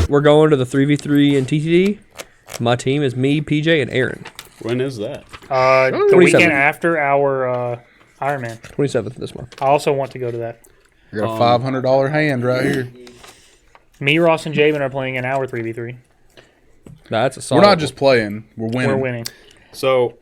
we're going to the 3v3 in TTD. My team is me, PJ, and Aaron. When is that? The 27th. weekend after our Ironman. 27th this month. I also want to go to that. I got a $500 hand right here. Me, Ross, and Jabin are playing an hour 3v3. That's a solid. We're not just playing. We're winning. We're winning. So,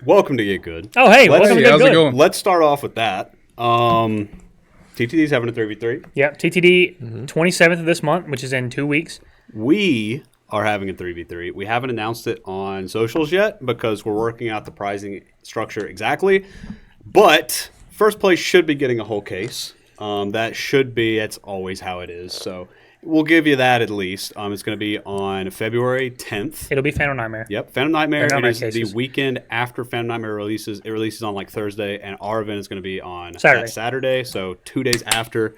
welcome to Get Good. Oh, hey, welcome to Get how's it Good. going? Let's start off with that. TTD's having a 3v3. Yep, TTD 27th of this month, which is in 2 weeks. We are having a 3v3. We haven't announced it on socials yet because we're working out the pricing structure exactly. But first place should be getting a whole case. That's always how it is. So we'll give you that at least. It's going to be on February 10th. It'll be Phantom Nightmare. Yep, Phantom Nightmare. Phantom It is Nightmare cases. the weekend after Phantom Nightmare releases. It releases on like Thursday, and our event is going to be on Saturday. So 2 days after.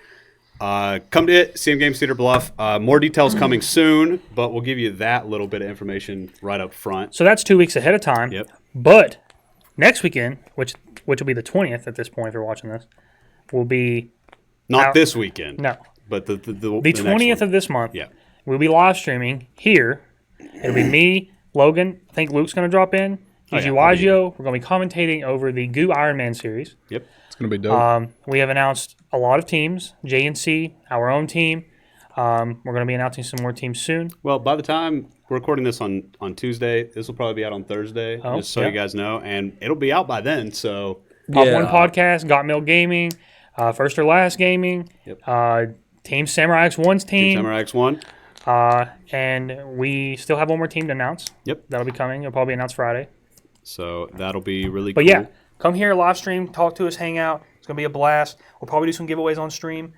Come to it, CM Games Cedar Bluff. More details coming soon, but we'll give you that little bit of information right up front. So that's 2 weeks ahead of time. Yep. But next weekend, which will be the 20th at this point if you're watching this, will be Not this weekend. no. But the 20th of this month. Yeah. We'll be live streaming here. It'll be me, Logan. I think Luke's going to drop in. YuGiOh. We're going to be commentating over the Guud Ironman series. Yep. It's going to be dope. We have announced a lot of teams, JNC, our own team. We're going to be announcing some more teams soon. Well, by the time we're recording this on Tuesday, this will probably be out on Thursday, just so you guys know, and it'll be out by then. So Pop One Podcast, Got Mill Gaming, First or Last Gaming, Team Samurai X1's team. Samurai X1. And we still have one more team to announce. Yep. That'll be coming. It'll probably be announced Friday. So that'll be really But cool. yeah, come here, live stream, talk to us, hang out. It's going to be a blast. We'll probably do some giveaways on stream.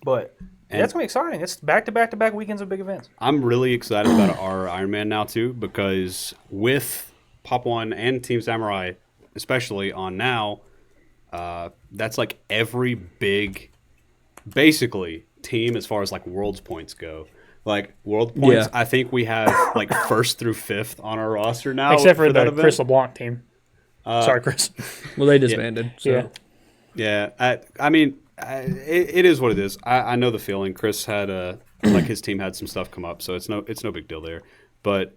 But that's going to be exciting. It's back-to-back weekends of big events. I'm really excited about our Ironman now, too, because with Pop One and Team Samurai, especially on now, that's like every big, basically, team as far as like World's points go. Like World points, I think we have like 1st through 5th on our roster now. Except for the that event. Chris LeBlanc team. Sorry, Chris. Well, they disbanded. So. Yeah. I mean, it is what it is. I know the feeling. Chris had like his team had some stuff come up, so it's no big deal there. But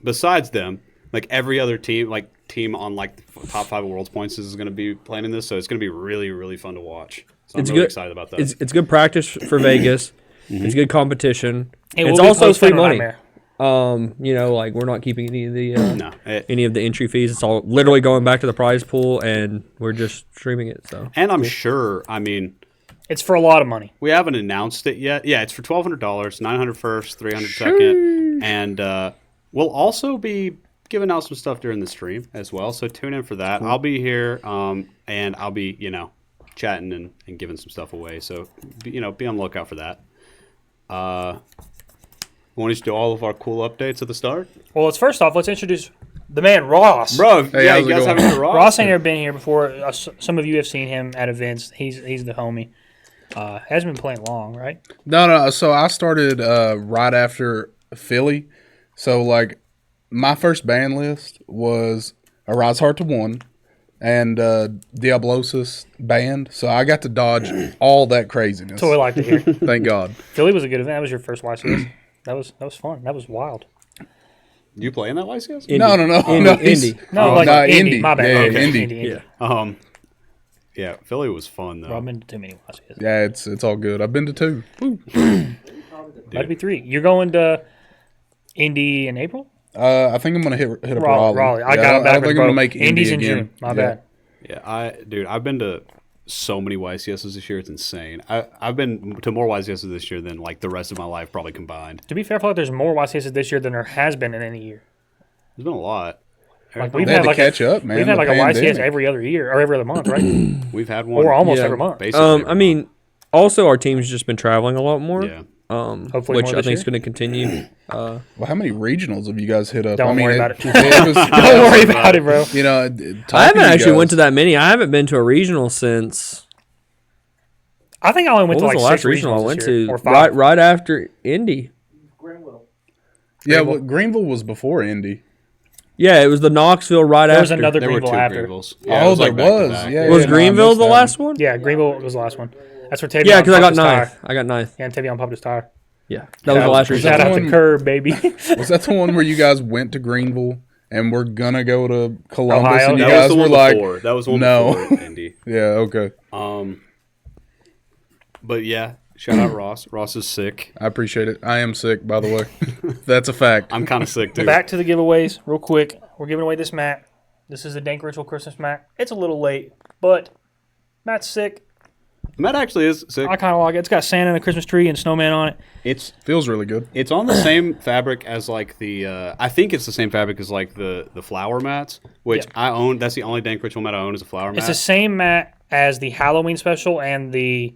besides them, like every other team on like the top 5 of World's points is going to be playing in this, so it's going to be really, really fun to watch. So I'm really excited about that. It's good practice for Vegas. It's good competition. It's also free money. Nightmare. Like we're not keeping any of the any of the entry fees. It's all literally going back to the prize pool, and we're just streaming it. So, and I'm sure. I mean, it's for a lot of money. We haven't announced it yet. Yeah, it's for $1,200, $900 first, $300 second, and we'll also be giving out some stuff during the stream as well. So tune in for that. I'll be here, and I'll be chatting and giving some stuff away. So be on the lookout for that. Want to do all of our cool updates at the start? Well, first off, let's introduce the man, Ross. Bro, hey, you guys haven't heard Ross? Ross ain't never been here before. Some of you have seen him at events. He's the homie. Hasn't been playing long, right? No. So I started right after Philly. So, like, my first ban list was a Rise Heart to 1 and Diablosis banned. So I got to dodge all that craziness. That's what we like to hear. Thank God. Philly was a good event. That was your first YCS. That was fun. That was wild. You play in that YCS? No. Indy. Indy. My bad. Yeah, Okay. Indy. Yeah. Yeah, Philly was fun, though. Bro, I've been to too many YCS. Yeah, it's all good. I've been to 2. Might be 3. You're going to Indy in April? I think I'm gonna hit up Raleigh. I got him back. I think I'm gonna make Indy's Indy in again. June. My bad. Yeah, I've been to so many YCSs this year. It's insane. I've been to more YCSs this year than like the rest of my life probably combined. To be fair, I feel like there's more YCSs this year than there has been in any year. There's been a lot. Like They had to catch up, man. We've had The like a YCS pandemic. every other year or every other month, right? We've had one Or almost every month. basically every I mean, also our team's just been traveling a lot more. Yeah. Hopefully which more I this think is year. going to continue. Well, how many regionals have you guys hit up? Don't worry about it. It was, Don't worry about it, bro. you know, I haven't actually went to that many. I haven't been to a regional since. I think I only went What to was like the last 6 regional I regionals went this year, to? or 5. Right after Indy. Yeah, well, Greenville was before Indy. Yeah, it was the Knoxville right There was after. another There were Greenville two after. Greenvilles. Oh, it was like there was. back-to-back. Yeah, Was no, I Greenville missed the that last one? Yeah, Greenville was the last one. That's where Tavion Yeah, because I got popped his tire. ninth. I got ninth. Yeah, and Tavion popped his tire. Yeah, that was the last Was result. Shout out one- to Curb, baby. Was that the one where you guys went to Greenville and we're gonna go to Columbus Ohio? and you That was guys the were one like, before. That was the one no. before, Indy. yeah, okay. But yeah, shout out Ross. Ross is sick. I appreciate it. I am sick, by the way. That's a fact. I'm kind of sick too. Back to the giveaways, real quick. We're giving away this mat. This is the Dank Ritual Christmas mat. It's a little late, but Matt's sick. Matt actually is sick. I kind of like it. It's got Santa and a Christmas tree and snowman on it. Feels really good. It's on the same fabric as like the. I think it's the same fabric as like the flower mats, which Yeah. I own. That's the only Dank Ritual mat I own is a flower mat. It's the same mat as the Halloween special and the.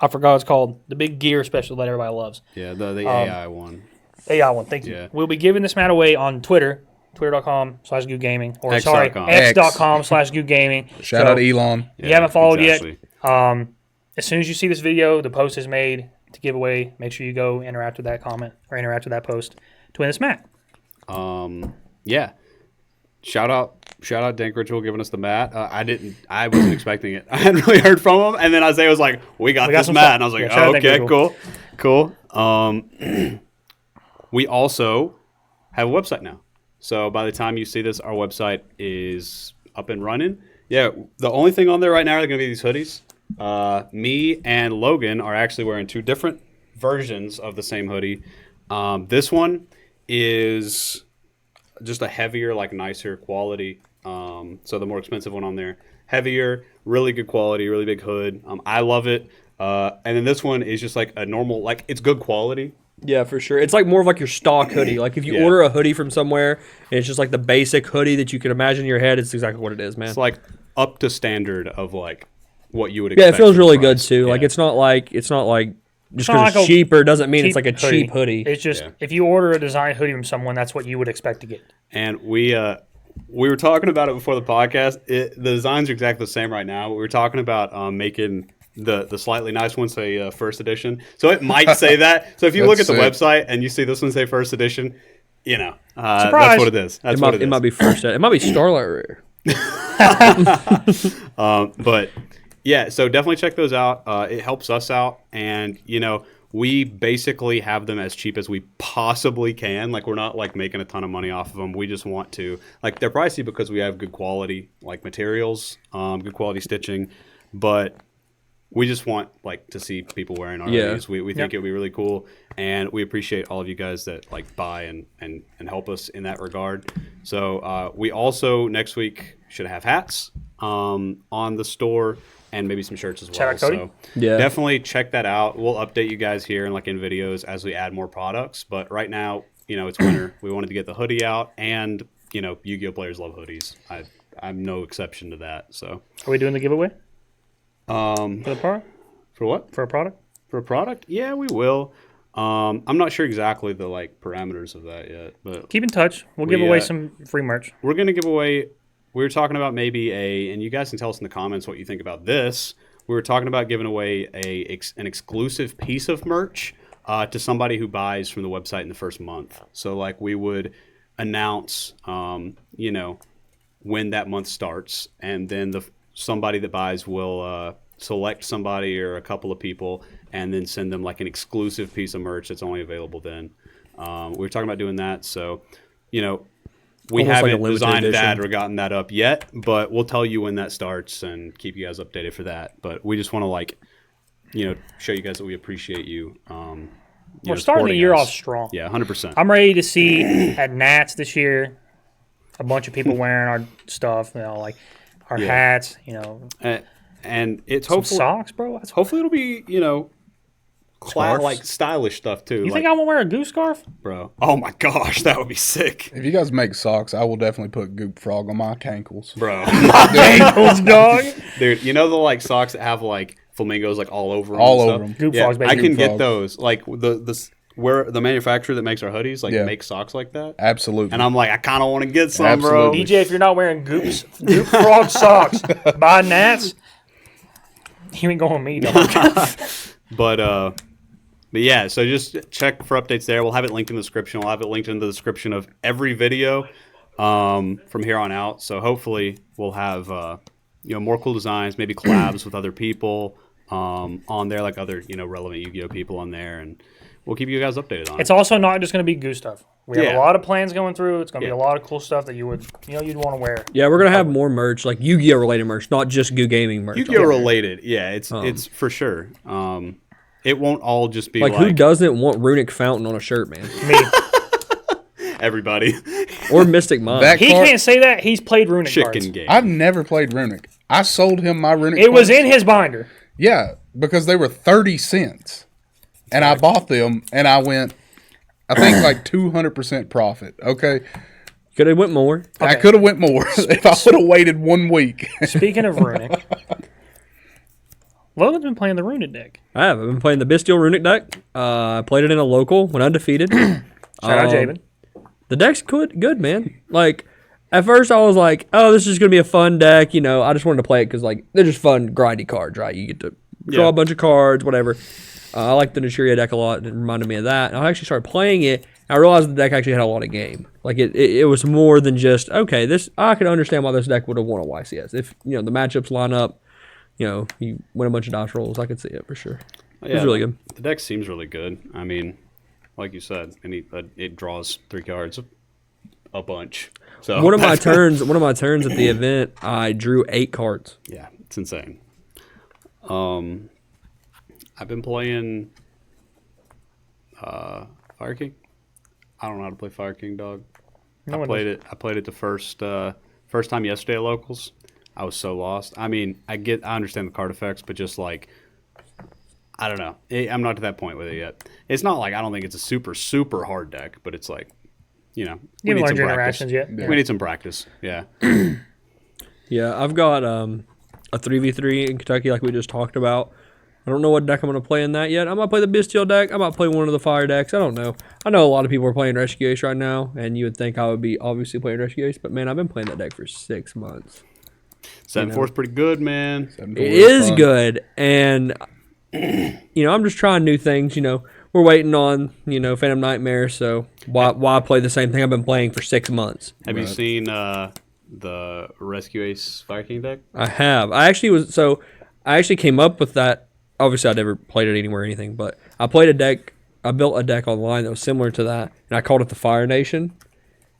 I forgot what it's called. The big gear special that everybody loves. Yeah, the AI one. AI one. Thank you. Yeah. We'll be giving this mat away on Twitter. Twitter.com/GoodGaming. Or X. sorry, com. X.com/GoodGaming. Shout out Elon. If you haven't followed exactly. yet, as soon as you see this video, the post is made to give away. Make sure you go interact with that comment or interact with that post to win this mat. Yeah. Shout out Dank Ritual giving us the mat. I wasn't expecting it. I hadn't really heard from him, and then Isaiah was like, "We got this some mat," stuff. and I was like, Yeah, shout oh, out Dank "Okay, Ritual. cool." We also have a website now. So by the time you see this, our website is up and running. Yeah, the only thing on there right now are going to be these hoodies. Me and Logan are actually wearing two different versions of the same hoodie. This one is just a heavier, like nicer quality. So the more expensive one on there, heavier, really good quality, really big hood. I love it. And then this one is just like a normal, like it's good quality. Yeah, for sure. It's like more of like your stock hoodie. Like if you Yeah. order a hoodie from somewhere and it's just like the basic hoodie that you can imagine in your head, it's exactly what it is, man. It's like up to standard of like what you would Yeah, expect. it feels for the really good price. too. Like Yeah. it's not like just not because like it's a cheaper doesn't mean it's like a cheap hoodie. It's just Yeah. if you order a design hoodie from someone, that's what you would expect to get. And we were talking about it before the podcast. The designs are exactly the same right now. But we were talking about making the slightly nice one say first edition. So it might say that. So if you look at the That's sick. website and you see this one say first edition, you know, Surprise. that's what it is. That's what it is. It might be first. It might be Starlight Rare. But yeah, so definitely check those out. It helps us out, and you know, we basically have them as cheap as we possibly can. Like we're not like making a ton of money off of them. We just want to like they're pricey because we have good quality like materials, good quality stitching, but we just want like to see people wearing our hoodies. We think it'd be really cool, and we appreciate all of you guys that like buy and help us in that regard. So we also next week should have hats on the store and maybe some shirts as well. Shout out Cody. So Yeah. definitely check that out. We'll update you guys here and like in videos as we add more products. But right now, you know, it's winter. We wanted to get the hoodie out, and you know, Yu-Gi-Oh players love hoodies. I'm no exception to that. So Are we doing the giveaway? For the product? for what? For a product? For a product? Yeah, we will. I'm not sure exactly the like parameters of that yet, but Keep in touch. We'll give away some free merch. we're gonna give away. We were talking about maybe and you guys can tell us in the comments what you think about this. We were talking about giving away an exclusive piece of merch to somebody who buys from the website in the first month. So like we would announce, you know, when that month starts, and then somebody that buys will select somebody or a couple of people and then send them like an exclusive piece of merch that's only available then. We were talking about doing that. So, you know, we Almost like a haven't limited designed edition. that or gotten that up yet, but we'll tell you when that starts and keep you guys updated for that. But we just want to like, you know, show you guys that we appreciate you. We're starting the year off strong. Yeah, 100%. I'm ready to see at Nats this year a bunch of people wearing our stuff, you know, like our hats, you know, And it's some hopefully socks, bro. That's hopefully it'll be, you know, Scarves? like stylish stuff too. You like, think I won't wear a goose scarf? bro? Oh my gosh, that would be sick, If you guys make socks, I will definitely put Goop Frog on my cankles. bro. Ankles, dog. Dude, you know the like socks that have like flamingos like all over them? All and over stuff? 'em. Goop frogs, baby. I can Goop get frogs. those. Like where the manufacturer that makes our hoodies like Yeah. makes socks like that. Absolutely. And I'm like, I kind of want to get some, Absolutely. DJ, if you're not wearing Goop frog socks by Nats, you ain't going with me, dog. bro. But yeah, so just check for updates there. We'll have it linked in the description. We'll have it linked in the description of every video from here on out. So hopefully we'll have you know, more cool designs, maybe collabs with other people. on there, like other relevant Yu-Gi-Oh people on there, and we'll keep you guys updated on It's it. also not just going to be Goo stuff. We have Yeah. a lot of plans going through. It's going to be Yeah. a lot of cool stuff that you'd want to wear. Yeah, we're gonna have more merch, like Yu-Gi-Oh related merch, not just Goo Gaming merch. Yu-Gi-Oh related, yeah, it's for sure. It won't all just be Like who doesn't want Runic Fountain on a shirt, man? Me. everybody Or Mystic Mind. That He card- can't say that. He's played Runic chicken cards. game. I've never played Runic. I sold him my Runic. It was cards. in his binder. Yeah, because they were 30 cents. And I bought them and I went, I think like 200% profit. Okay. Could have went more. I could have went more if I would have waited 1 week. Speaking of Runic, Logan's been playing the Runic deck. I have. I've been playing the Bestial Runic deck. I played it in a local, went undefeated. Shout out Javen. The deck's good, man. Like, at first I was like, oh, this is going to be a fun deck. I just wanted to play it because, like, they're just fun, grindy cards, right? You get to draw a bunch of cards, whatever. I like the Nishuria deck a lot. It reminded me of that. And I actually started playing it, and I realized the deck actually had a lot of game. Like, it was more than just, okay, I can understand why this deck would have won a YCS. If, the matchups line up, you win a bunch of dice rolls, I could see it for sure. It was really good. The deck seems really good. I mean, like you said, it draws 3 cards, a bunch. So One of my turns at the event, I drew 8 cards. yeah, it's insane. I've been playing Fire King. I don't know how to play Fire King, dog. I played it the first time yesterday at locals. I was so lost. I mean, I understand the card effects, but just like, I don't know. I'm not to that point with it yet. It's not like I don't think it's a super, super hard deck, but it's like, we You haven't need some learned your practice. interactions yet? We need some practice. Yeah. Yeah, I've got a 3v3 in Kentucky like we just talked about. I don't know what deck I'm going to play in that yet. I might play the Bestial deck. I might play one of the fire decks. I don't know. I know a lot of people are playing Rescue Ace right now, and you would think I would be obviously playing Rescue Ace, but man, I've been playing that deck for 6 months. 7-4's pretty good, man. It is good, and I'm just trying new things. We're waiting on Phantom Nightmare, so why play the same thing I've been playing for 6 months? Have you seen the Rescue Ace Fire King deck? I have. I actually came up with that. Obviously, I never played it anywhere or anything, but I played a deck. I built a deck online that was similar to that, and I called it the Fire Nation.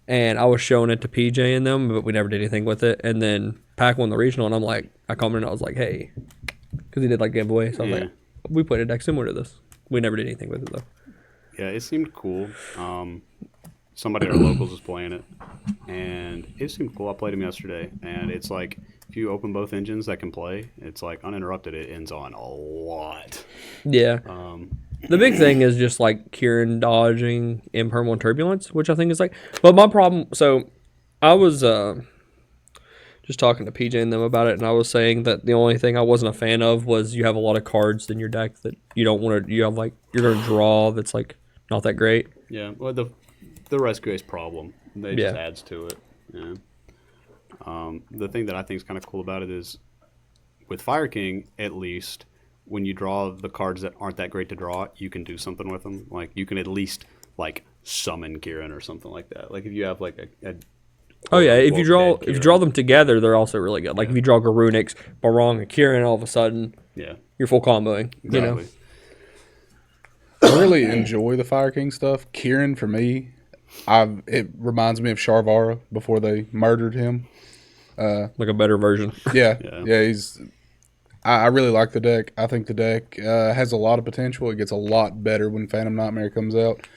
And I was showing it to PJ and them, but we never did anything with it. And then Pac won the regional, and I commented, and I was like, hey, because he did like giveaway. So I was like, we played a deck similar to this. We never did anything with it though. Yeah, it seemed cool. Somebody at our locals was playing it, and it seemed cool. I played him yesterday, and it's like if you open both engines that can play, it's like uninterrupted. It ends on a lot. Yeah. The big thing is just like Kieran dodging Impermal and Turbulence, which I think is like. But my problem. So I was just talking to PJ and them about it, and I was saying that the only thing I wasn't a fan of was you have a lot of cards in your deck that you don't want to. You have like you're gonna draw that's like not that great. Yeah, well, the Rescue Ace problem, it just adds to it. Yeah. The thing that I think is kind of cool about it is with Fire King, at least, when you draw the cards that aren't that great to draw, you can do something with them. Like, you can at least, like, summon Kieran or something like that. Like, if you have, like, a Oh yeah, if you draw them together, they're also really good. Like if you draw Garunix, Barong, and Kieran, all of a sudden, you're full comboing. Exactly. I really enjoy the Fire King stuff. Kieran, for me, it reminds me of Sharvara before they murdered him. Like a better version. Yeah. I really like the deck. I think the deck has a lot of potential. It gets a lot better when Phantom Nightmare comes out.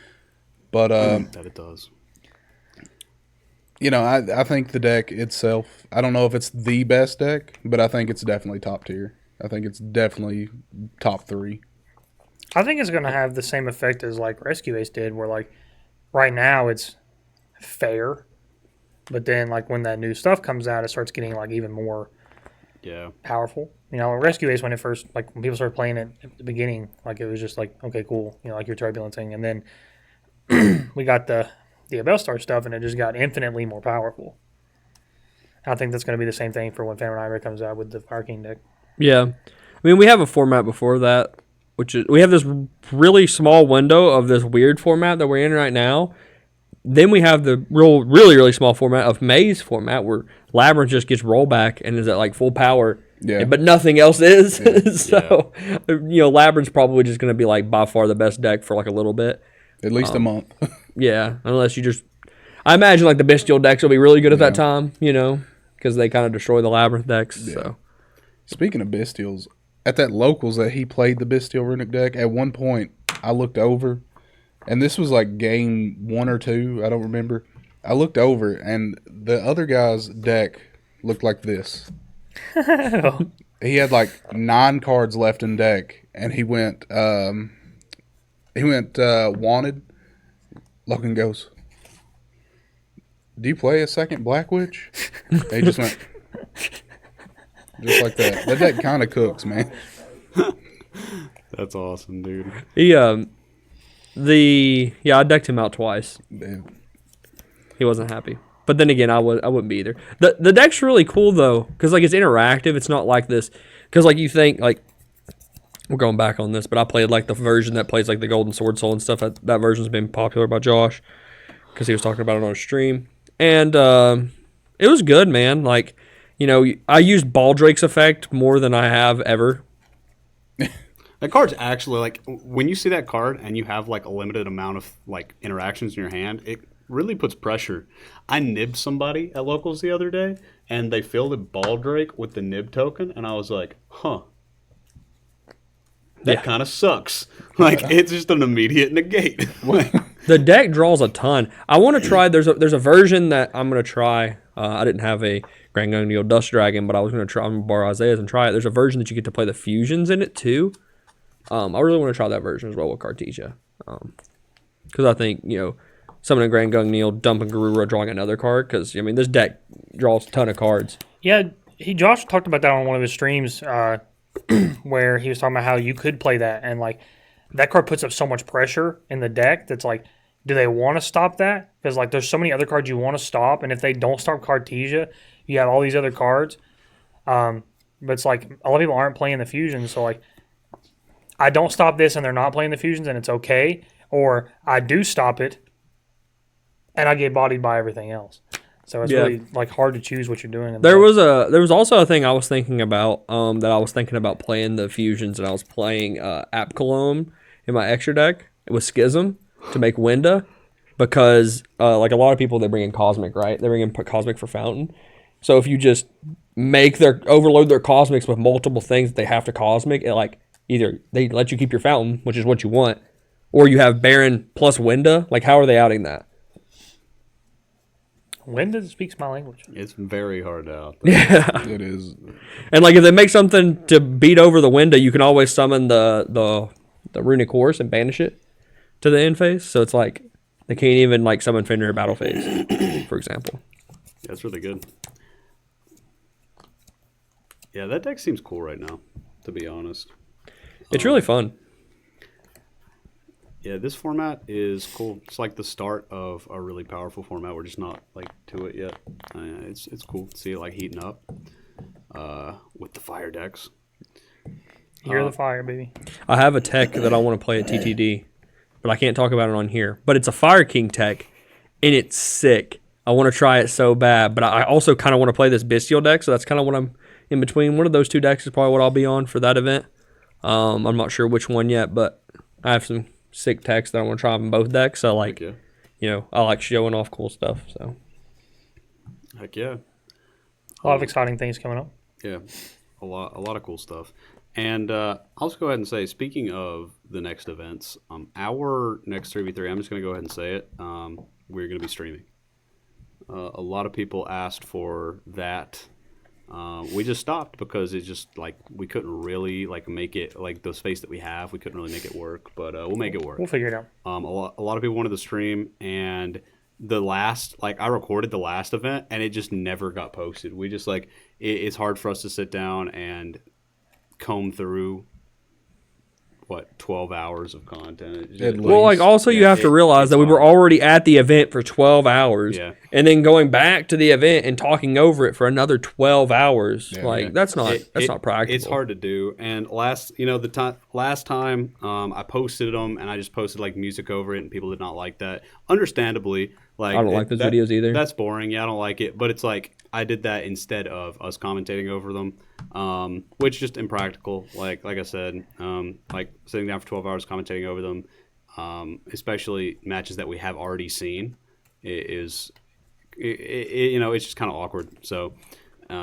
But that it does. I think the deck itself, I don't know if it's the best deck, but I think it's definitely top tier. I think it's definitely top 3. I think it's going to have the same effect as like Rescue Ace did, where like right now it's fair, but then like when that new stuff comes out, it starts getting like even more powerful. Rescue Ace when people started playing it at the beginning, like it was just like, okay, cool, like your turbulencing, and then we got the Abelstar stuff, and it just got infinitely more powerful. I think that's going to be the same thing for when Phantom Nightmare comes out with the Fire King deck. Yeah. I mean, we have a format before that, which is, we have this really small window of this weird format that we're in right now. Then we have the really, really small format of Maze format where Labyrinth just gets rollback and is at like full power. Yeah. but nothing else is. So, Labyrinth's probably just going to be like by far the best deck for like a little bit. At least a month. Yeah, unless you just, I imagine like the Bestial decks will be really good at that time, because they kind of destroy the Labyrinth decks. Yeah. So, Speaking of Bestials, at that locals that he played the Bestial Runic deck, at one point I looked over, and this was like game 1 or 2, I don't remember. I looked over, and the other guy's deck looked like this. He had like 9 cards left in deck, and he went Wanted. Logan goes, "Do you play a second Black Witch?" He just went just like that. That deck kind of cooks, man. That's awesome, dude. I decked him out twice. Damn. He wasn't happy. But then again, I wouldn't be either. The deck's really cool though, because like it's interactive. It's not like this, because like you think like we're going back on this, but I played like the version that plays like the Golden Sword Soul and stuff. That version's been popular by Josh because he was talking about it on a stream, and it was good, man. Like I used Baldrake's effect more than I have ever. That card's actually like when you see that card and you have like a limited amount of like interactions in your hand, it really puts pressure. I nibbed somebody at locals the other day, and they fielded Baldrake with the nib token, and I was like, huh. That kind of sucks. Like, it's just an immediate negate. The deck draws a ton. I want to try. There's a version that I'm going to try. I didn't have a Grand Gungneo Dust Dragon, but I was going to try. I'm going to borrow Isaiah's and try it. There's a version that you get to play the fusions in it, too. I really want to try that version as well with Cartesia. Because I think, summoning Grand Gungneo, dumping Garura, drawing another card. Because, this deck draws a ton of cards. Yeah, Josh talked about that on one of his streams where he was talking about how you could play that. And, like, that card puts up so much pressure in the deck that's like, do they want to stop that? Because, like, there's so many other cards you want to stop. And if they don't stop Cartesia, you have all these other cards. But it's like, a lot of people aren't playing the fusions. So, like, I don't stop this and they're not playing the fusions and it's okay. Or I do stop it and I get bodied by everything else. So it's really like hard to choose what you're doing. There was also a thing I was thinking about that I was thinking about playing the fusions, and I was playing Apkalome in my extra deck with Schism to make Winda, because like a lot of people, they bring in Cosmic, right? They bring in Cosmic for Fountain. So if you just overload their Cosmics with multiple things that they have to Cosmic, it like either they let you keep your Fountain, which is what you want, or you have Baron plus Winda. Like, how are they outing that? Winda speaks my language. It's very hard to out. Yeah, It is. and like if they make something to beat over the Winda, you can always summon the Runic Horse and banish it to the end phase. So it's like they can't even like summon Fenrir battle phase, for example. That's really good. Yeah, that deck seems cool right now, to be honest. It's really fun. Yeah, this format is cool. It's like the start of a really powerful format. We're just not like to it yet. It's cool to see it like heating up with the fire decks. You're the fire, baby. I have a tech that I want to play at TTD, but I can't talk about it on here. But it's a Fire King tech, and it's sick. I want to try it so bad, but I also kind of want to play this Bestial deck, so that's kind of what I'm in between. One of those two decks is probably what I'll be on for that event. I'm not sure which one yet, but I have some sick techs that I want to try on both decks. So like, I like showing off cool stuff. So, heck yeah, A lot of exciting things coming up. yeah, a lot of cool stuff. And I'll just go ahead and say, speaking of the next events, our next 3v3, I'm just going to go ahead and say it. We're going to be streaming. A lot of people asked for that. We just stopped because it just like we couldn't really like make it like the space that we have. We couldn't really make it work, but we'll make it work. We'll figure it out. A lot of people wanted to stream, and I recorded the last event, and it just never got posted. We just like it's hard for us to sit down and comb through 12 hours of content. Well, like also you have to realize that we were already at the event for 12 hours, and then going back to the event and talking over it for another 12 hours. That's not practical. It's hard to do. And last time I posted them, and I just posted like music over it, and people did not like that. Understandably, like I don't like those videos either. That's boring. Yeah, I don't like it. But it's like I did that instead of us commentating over them, which is just impractical. Like I said, like sitting down for 12 hours commentating over them, especially matches that we have already seen, it's just kind of awkward. So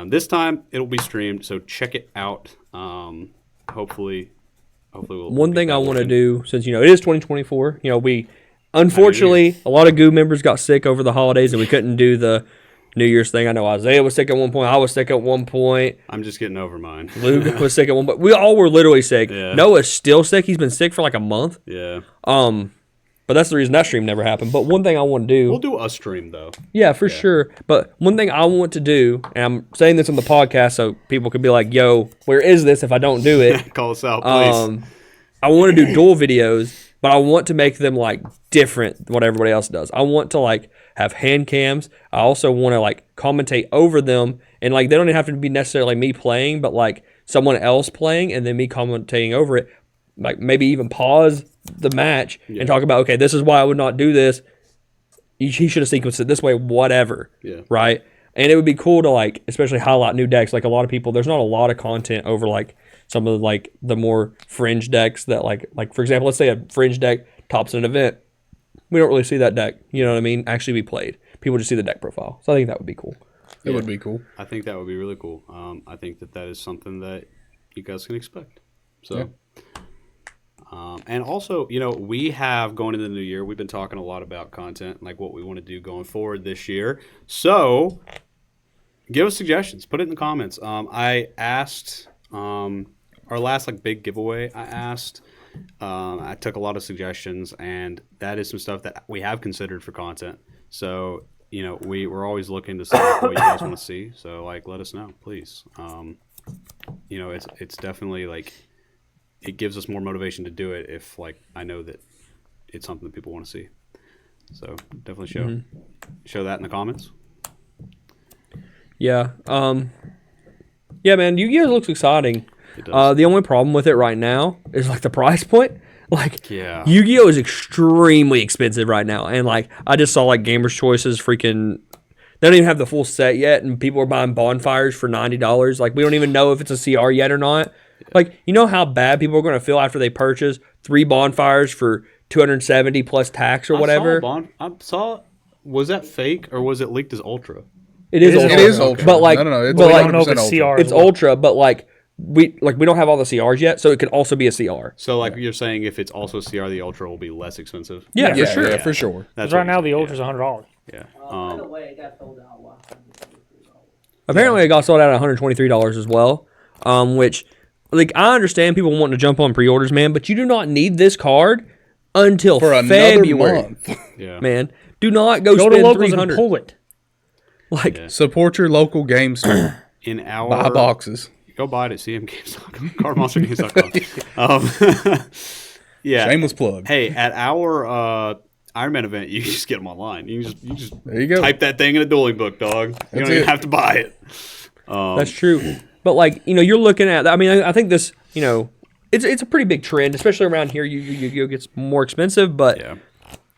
this time it'll be streamed, so check it out. Hopefully we'll. One thing I want to do, since it is 2024, we unfortunately a lot of Guud members got sick over the holidays and we couldn't do the New Year's thing. I know Isaiah was sick at one point. I was sick at one point. I'm just getting over mine. Luke was sick at one point. We all were literally sick. Yeah. Noah's still sick. He's been sick for like a month. Yeah. But that's the reason that stream never happened. But one thing I want to do. We'll do a stream though. Yeah, for sure. But one thing I want to do, and I'm saying this on the podcast so people could be like, yo, where is this if I don't do it? Call us out, please. I want to do dual videos, but I want to make them like different than what everybody else does. I want to like have hand cams. I also want to like commentate over them, and like they don't even have to be necessarily me playing, but like someone else playing and then me commentating over it. Like maybe even pause the match and talk about, okay, this is why I would not do this. He should have sequenced it this way, whatever. Yeah. Right? And it would be cool to like, especially highlight new decks. Like a lot of people, there's not a lot of content over like some of like the more fringe decks that like for example, let's say a fringe deck tops an event. We don't really see that deck, you know what I mean, actually be played. People just see the deck profile. So I think that would be cool. It would be cool. I think that would be really cool. I think that is something that you guys can expect. So. Yeah. And also, we have going into the new year, we've been talking a lot about content, like what we want to do going forward this year. So, give us suggestions. Put it in the comments. I asked, our last big giveaway, I took a lot of suggestions, and that is some stuff that we have considered for content. So, we're always looking to see what you guys want to see. So, let us know, please. It's definitely it gives us more motivation to do it if I know that it's something that people want to see. So definitely show that in the comments. Yeah. Yeah, man, YuGiOh looks exciting. It does. The only problem with it right now is the price point. Yeah. YuGiOh is extremely expensive right now. And I just saw Gamer's Choices freaking, they don't even have the full set yet, and people are buying bonfires for $90. We don't even know if it's a CR yet or not. You know how bad people are going to feel after they purchase 3 bonfires for $270 plus tax or whatever? I saw was that fake or was it leaked as Ultra? It is Ultra. It is Ultra. But no, it's but I don't know if it's Ultra. CR. It's Ultra, but we don't have all the CRs yet, so it could also be a CR. So you're saying if it's also CR, the Ultra will be less expensive? Yeah, Yeah, for sure. Yeah, for sure. That's Because right now the Ultra's $100. Yeah. By the way, it got sold out $123. Apparently, it got sold out at $123 as well, which, I understand people wanting to jump on pre-orders, man, but you do not need this card until For another February. Month. Yeah. Man, do not go Go spend to locals and $300. pull it. Support your local game store. In our Buy boxes. Go buy it at cmgames.com, cardmonstergames.com. Yeah. Shameless plug. Hey, at our Iron Man event, you just get them online. You just There you go. type that thing in a dueling book, dog. You don't even have to buy it. That's true. But you're looking at. I think this. It's a pretty big trend, especially around here. YuGiOh gets more expensive, but Yeah.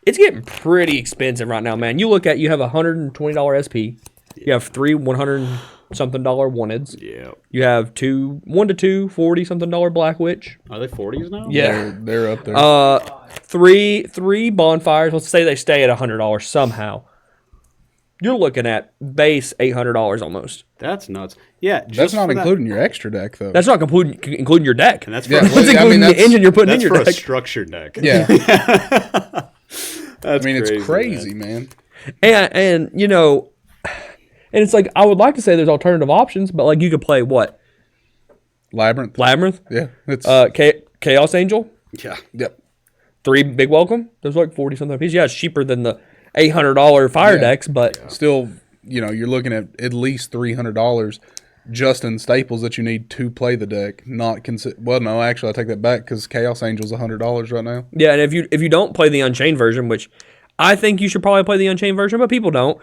it's getting pretty expensive right now, man. You have a $120 SP. You have 3 $100-something wanteds. Yeah. You have 1 to 2 $40-something Black Witch. Are they 40s now? Yeah. They're up there. Three bonfires. Let's say they stay at $100 somehow. You're looking at base $800 almost. That's nuts. Yeah. That's not including your extra deck, though. That's not including your deck. And that's for, Yeah, That's well, including the engine you're putting in that's your for deck. a structured deck. Yeah. That's It's crazy, man. And it's I would like to say there's alternative options, but you could play what? Labyrinth. Yeah. It's Chaos Angel, Yeah. yep. 3 big welcome. Those are 40-something a piece. Yeah, it's cheaper than the $800 fire decks, but Still, you're looking at least $300 just in staples that you need to play the deck. Not well, no, actually, I take that back because Chaos Angel's $100 right now. yeah. And if you don't play the Unchained version, which I think you should probably play the Unchained version, but people don't.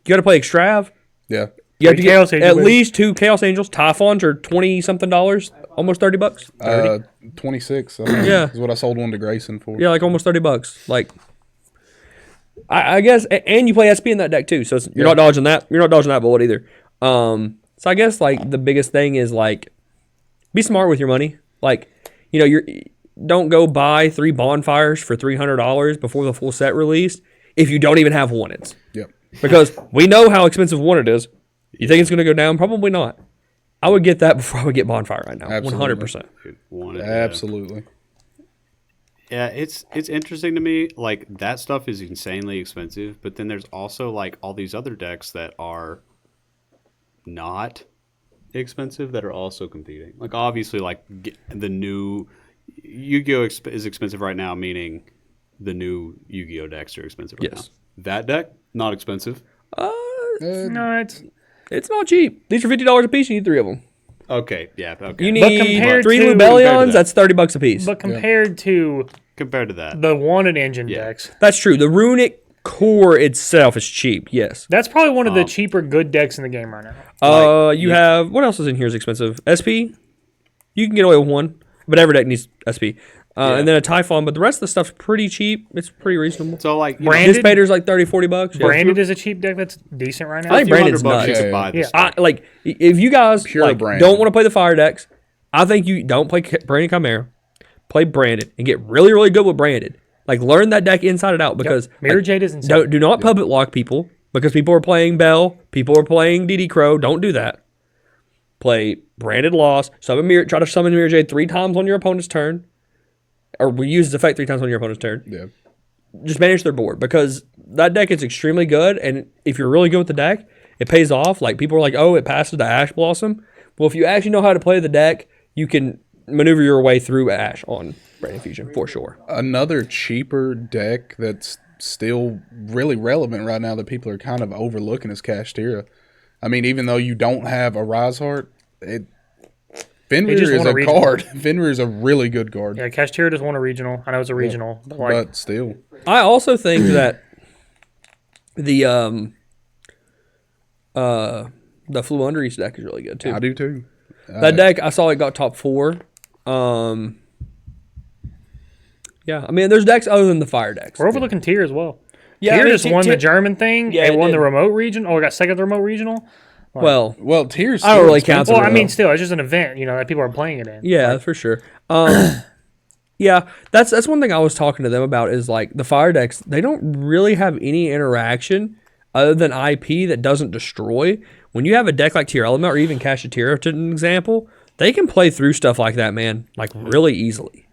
You got to play Extrav. Yeah. You have to Chaos get Angel, at baby. least 2 Chaos Angels. Typhons are $20-something, almost $30. 26. I think, Yeah. is what I sold one to Grayson for. Yeah, almost $30. I guess, and you play SP in that deck too, so you're not dodging that. You're not dodging that bullet either. So I guess like the biggest thing is like be smart with your money. Like, you know, don't go buy 3 bonfires for $300 before the full set released if you don't even have wanteds. Yep. Because we know how expensive wanted is. You think it's going to go down? Probably not. I would get that before I would get bonfire right now. Absolutely. 100%. Wanted, Absolutely. Yeah, it's interesting to me. Like that stuff is insanely expensive, but then there's also like all these other decks that are not expensive that are also competing. Like obviously, like the new YuGiOh is expensive right now, meaning the new YuGiOh decks are expensive right Yes. now. That deck not expensive. No, It's not cheap. These are $50 a piece. You need 3 of them. Okay, yeah, okay. You But need compared 3 to- Lubellions. that. That's $30 a piece. but compared to Compared to that, the wanted engine Yeah. decks, That's true. The runic core itself is cheap. Yes. that's probably one of the cheaper good decks in the game right now. You have what else is in here is expensive? SP. You can get away with 1, but every deck needs SP. And then a Typhon, but the rest of the stuff's pretty cheap. It's pretty reasonable. so like Branded? Dissipator's like $30-$40. Yeah. Branded is a cheap deck that's decent right now. I think Brandon's $100 you nuts. could buy this. Yeah. deck. If you guys Pure Brandon. don't want to play the fire decks, I think you don't play Brandon Chimera. Play Branded and get really, really good with Branded. Like learn that deck inside and out because Mirror Jade is insane. do not public lock people because people are playing Bell, people are playing DD Crow. Don't do that. Play Branded Loss. Try to summon Mirror Jade 3 times on your opponent's turn, or we use its effect 3 times on your opponent's turn. Yeah. Just manage their board because that deck is extremely good, and if you're really good with the deck, it pays off. Like people are like, oh, it passes to Ash Blossom. Well, if you actually know how to play the deck, you can maneuver your way through Ash on Branded Fusion for sure. Another cheaper deck that's still really relevant right now that people are kind of overlooking is Kashtira. I mean, even though you don't have a Rise Heart, Fenrir just is want a a regional. card. Fenrir is a really good card. Yeah, Kashtira just won a regional. I know it's a regional, but like But still. I also think that the Fluunderies deck is really good too. I do too. That deck, I saw it got top 4. Yeah, I mean, there's decks other than the fire decks. we're overlooking Tier as well. Yeah, Tier I mean, just won the German thing. Yeah, Yeah, it it won did. the remote region. Oh, it got second at the remote regional. Well, Well, Tears. I don't really count Well, I Well, mean, still, it's just an event, that people are playing it in. yeah, for sure. Yeah, that's one thing I was talking to them about is like the fire decks. They don't really have any interaction other than IP that doesn't destroy. When you have a deck like Tier Element or even Kashtira, to an example, they can play through stuff like that, man, like really easily.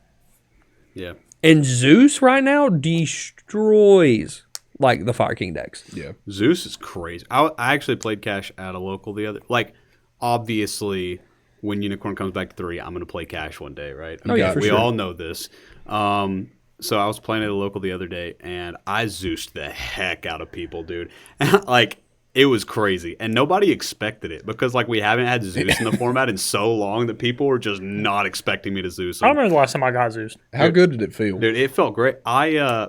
Yeah. And Zeus right now destroys like the Fire King decks. Yeah. Zeus is crazy. I actually played Cash at a local the other. Like, obviously, when Unicorn comes back to 3, I'm gonna play Cash one day, right? Oh, yeah, for we sure. all know this. So I was playing at a local the other day, and I Zeused the heck out of people, dude. Like, it was crazy, and nobody expected it because like we haven't had Zeus in the format in so long that people were just not expecting me to Zeus. I don't remember the last time I got Zeus. How good did it feel? Dude, it felt great. I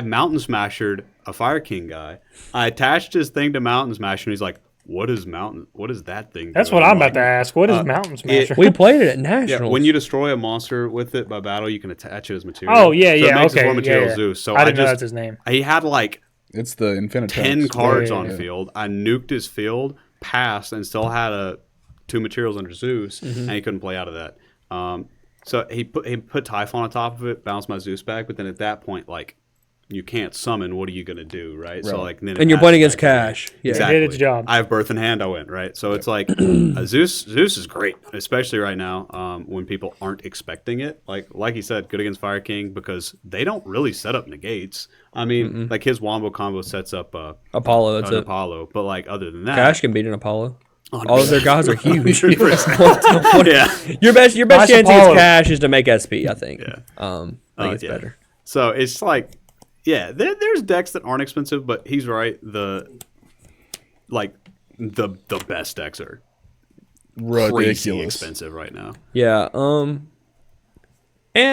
Mountain Smashered a Fire King guy. I attached his thing to Mountain Smasher, and he's like, "What is that thing?" That's doing?" what I'm like, about to ask. What is Mountain Smasher? We played it at Yeah, Nationals. when you destroy a monster with it by battle, you can attach it as material. Oh, yeah, so yeah, It makes okay, his war material yeah. Zeus. So I I didn't know just that's his name. he had like It's the Infinite 10 cards yeah, on yeah. field. I nuked his field, passed, and still had 2 materials under Zeus, and he couldn't play out of that. So he put Typhon on top of it, bounced my Zeus back, but then at that point, like, you can't summon. What are you gonna do, right? So like, then it and you're passes playing against back to me. Cash. Yeah. Exactly. It did its job. I have Birth in Hand. I win, right? So it's like Zeus is great, especially right now when people aren't expecting it. Like you said, good against Fire King because they don't really set up negates. I mean, like his Wombo combo sets up Apollo, that's an it. Apollo, but like other than that, Cash can beat an Apollo. 100%. All of their guys are huge. yeah. Your best Nice chance against Apollo. Cash is to make SP, I think. Yeah. I think it's yeah. better. So it's like, yeah, there's decks that aren't expensive, but he's right. The best decks are crazy ridiculous. expensive right now. Yeah. And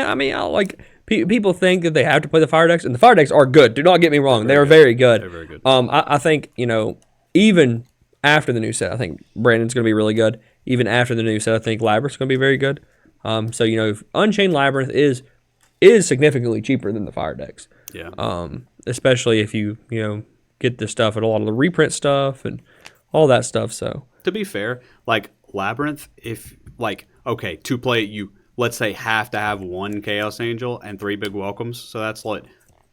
I mean, people think that they have to play the fire decks, and the fire decks are good. Do not get me wrong; they are very good. They're very good. I think even after the new set, I think Brandon's going to be really good. Even after the new set, I think Labyrinth's going to be very good. So Unchained Labyrinth is significantly cheaper than the fire decks. Yeah. especially if you get this stuff and a lot of the reprint stuff and all that stuff. So To be fair, like Labyrinth, if like okay, to play it, you let's say have to have one Chaos Angel and 3 big welcomes. So that's like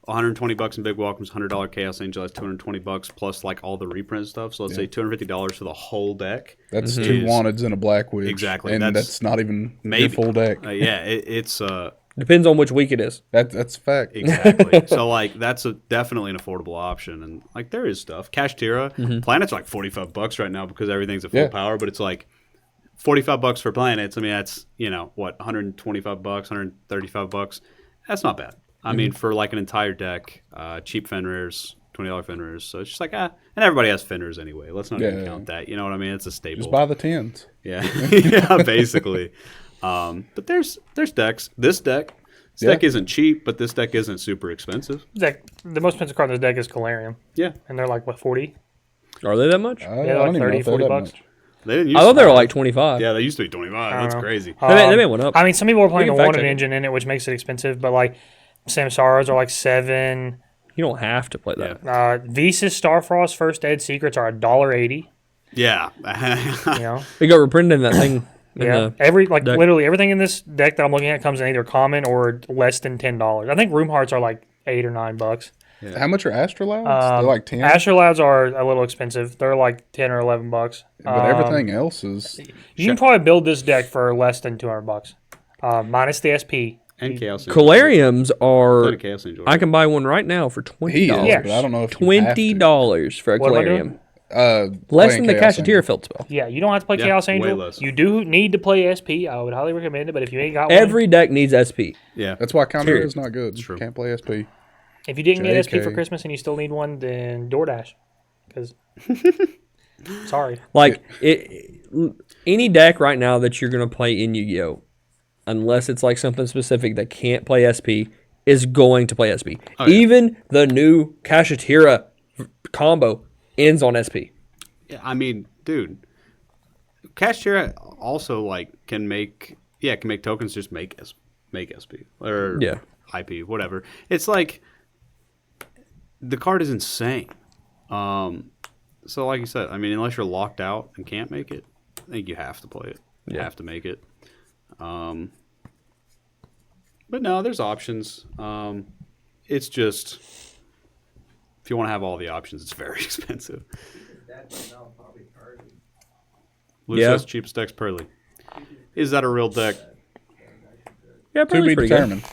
$120 in big welcomes, $100 Chaos Angel. That's $220 plus like all the reprint stuff. So let's say $250 for the whole deck. That's 2 wanteds and a Black Witch. Exactly. And that's not even your full deck. Yeah, it's depends on which week it is. That's a fact. exactly. So like that's definitely an affordable option, and like there is stuff. Kashtira, Planets are like $45 right now because everything's at full power, but it's like $45 for Planets. I mean that's what $125, $135. That's not bad. I mean for like an entire deck, cheap Fenrir's, $20 Fenrir's. So it's just like and everybody has Fenrir's anyway. Let's not even count that. You know what I mean? It's a staple. Just buy the 10s. Yeah, yeah, basically. But there's decks. This deck isn't cheap, but this deck isn't super expensive. The most expensive card in this deck is Calarium, Yeah, and they're like what 40? Are they that much? I Yeah, don't like even know 30, if they're 40 that bucks. much. they didn't. Use I thought they were like 25. Yeah, they used to be 25. That's know. crazy. They may went up. I mean, some people are playing We the can fact Wanted check it. engine in it, which makes it expensive. But like Samsaras are like 7. You don't have to play that. Visas Starfrost First Aid Secrets are $1.80. Yeah, You know, They got reprinted in that thing. in yeah. the Like deck. literally everything in this deck that I'm looking at comes in either common or less than $10. I think Room Hearts are like $8 or $9. How much are Astrolabs? They're like 10. Astrolabs are a little expensive. They're like $10 or $11. But everything else is. You can probably build this deck for less than $200. Minus the SP. and Chaos Angel. Calariums Not are. a Chaos Angel. I can buy one right now for $20. He is, Yeah. but I don't know if you have to. $20 for a What am I Calarium. doing? Less Playing than the Chaos Angel. Kashtira Field spell. Yeah, you don't have to play Yeah, Chaos way Angel. less. You do need to play SP. I would highly recommend it, but if you ain't got one, Every deck needs SP. yeah, That's why Counter Period. is not good. true. Can't play SP. if you didn't get SP for JK. Christmas and you still need one, then DoorDash. Because, sorry. Like any deck right now that you're gonna play in Yu-Gi-Oh, unless it's like something specific that can't play SP, is going to play SP. Oh, yeah. Even the new Kashtira combo ends on SP. Yeah, I mean, dude, Kashtira also like can make tokens just make SP or Yeah. IP, whatever. It's like the card is insane. So like you said, I mean, unless you're locked out and can't make it, I think you have to play it. You have to make it. But no, there's options. It's just if you want to have all the options, it's very expensive. That's now probably Pearly. Lucius cheapest deck's Pearly. Is that a real deck? Yeah, To Pearly's be pretty good. determined.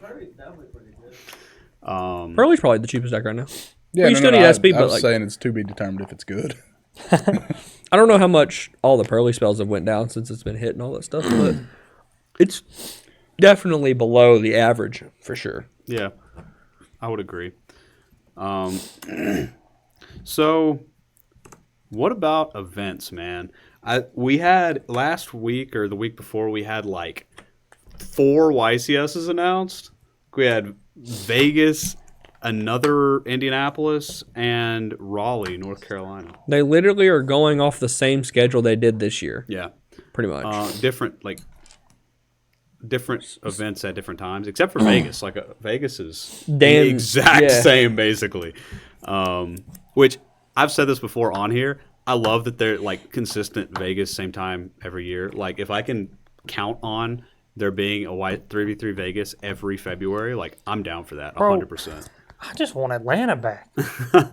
Pearly's definitely pretty good. Pearly's probably the cheapest deck right now. Yeah, Well, you still need SP, I but was like saying it's to be determined if it's good. I don't know how much all the Pearly spells have went down since it's been hit and all that stuff, but it's definitely below the average for sure. Yeah, I would agree. So, what about events, man? We had last week or the week before, we had like 4 YCSs announced. We had Vegas, another Indianapolis, and Raleigh, North Carolina. They literally are going off the same schedule they did this year, Yeah, pretty much. different events at different times, except for Vegas. Like Vegas is the Damn, exact yeah. same, basically. Which I've said this before on here. I love that they're like consistent Vegas same time every year. Like if I can count on there being a 3v3 Vegas every February, like I'm down for that 100%. I just want Atlanta back.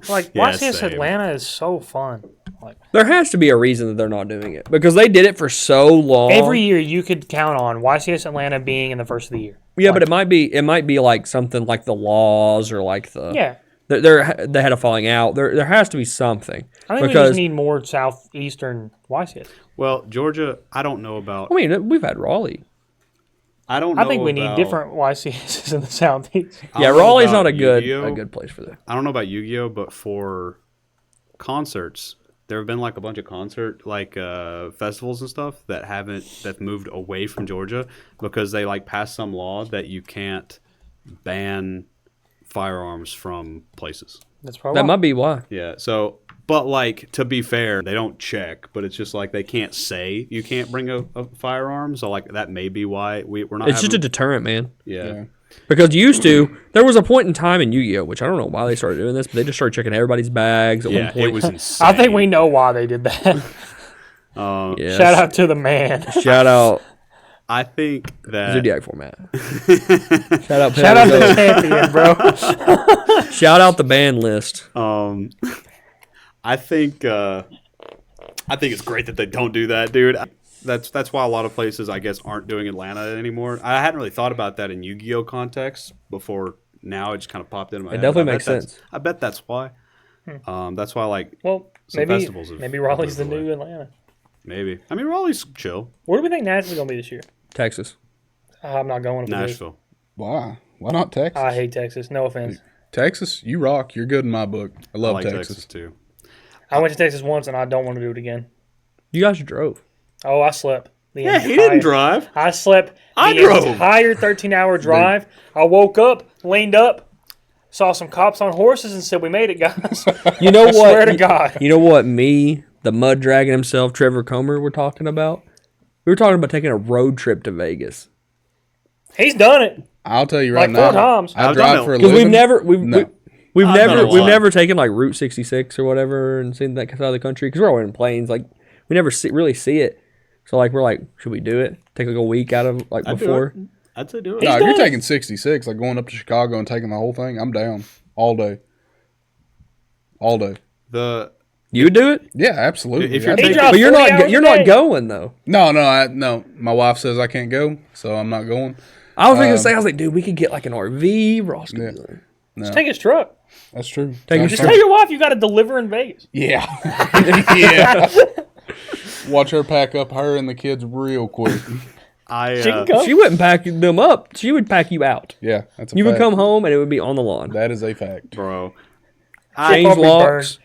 Like, Yeah, YCS same. Atlanta is so fun. Like, There has to be a reason that they're not doing it because they did it for so long. every year you could count on YCS Atlanta being in the first of the year. Yeah, but it might be like something like the laws or like the Yeah. they had a falling out. There has to be something. I think we because just need more southeastern YCS. Well, Georgia, I don't know about. I mean, we've had Raleigh. I don't know. I think we need about- different YCSs in the southeast. I Yeah, don't know Raleigh's about not a YuGiOh. good place for that. I don't know about Yu-Gi-Oh, but for concerts, there have been like a bunch of concert festivals and stuff that moved away from Georgia because they like passed some law that you can't ban firearms from places. That's probably That might be why. Yeah. So, but like to be fair, they don't check, but it's just like they can't say you can't bring a firearm. So like that may be why we're not. It's just a having- deterrent, man. yeah. Yeah. Because there was a point in time in YuGiOh, which I don't know why they started doing this, but they just started checking everybody's bags at one Yeah, point. it was insane. I think we know why they did that. Yeah, Shout out to the man. Shout out I think that Zodiac format. Shout out Shout out to the champion, bro. Shout out the ban list. I think it's great that they don't do that, dude. That's why a lot of places, I guess, aren't doing Atlanta anymore. I hadn't really thought about that in Yu-Gi-Oh context before. Now it just kind of popped into my head. definitely makes sense. I bet that's why. That's why, like, Well, some festivals have maybe Raleigh's the moved away. new Atlanta. Maybe. I mean, Raleigh's chill. Where do we think Nashville's gonna be this year? Texas. I'm not going to Nashville. Why? Why not Texas? I hate Texas. No offense. Texas, you rock. You're good in my book. I I love like Texas. Texas too. I went to Texas once and I don't want to do it again. You guys drove. Oh, I slept. Yeah, he didn't drive. I slept I the drove. entire 13-hour drive. I woke up, leaned up, saw some cops on horses, and said, "We made it, guys." You know I what? swear to God. You know what? Me, the mud dragon himself, Trevor Comer, were talking about. We were talking about taking a road trip to Vegas He's done it. I'll tell you right Like 4 now. times. I I've drive done it. for a because living. we've I've done it a never lot. taken like Route 66 or whatever and seen that side of the country because we're all in planes. Like we never really see it. So like we're like, should we do it? Take like a week out of like I'd do before. it. I'd say do it. No, if done you're it. taking 66, like going up to Chicago and taking the whole thing, I'm down all day. All day. You would do it, Yeah, absolutely. If you're I taking- think- drives but 40 hours you're a not day. going though. no. My wife says I can't go, so I'm not going. I was gonna say, I was like, dude, we could get like an RV. Ross could Yeah. be there. Just take his truck. That's true. Take Sounds your Just fun. tell your wife you got to deliver in Vegas. Yeah. Yeah. Watch her pack up her and the kids real quick. I She can come. She wouldn't pack them up. She would pack you out. Yeah, that's a You would fact. come home and it would be on the lawn. That is a fact. bro. Change Probably locks.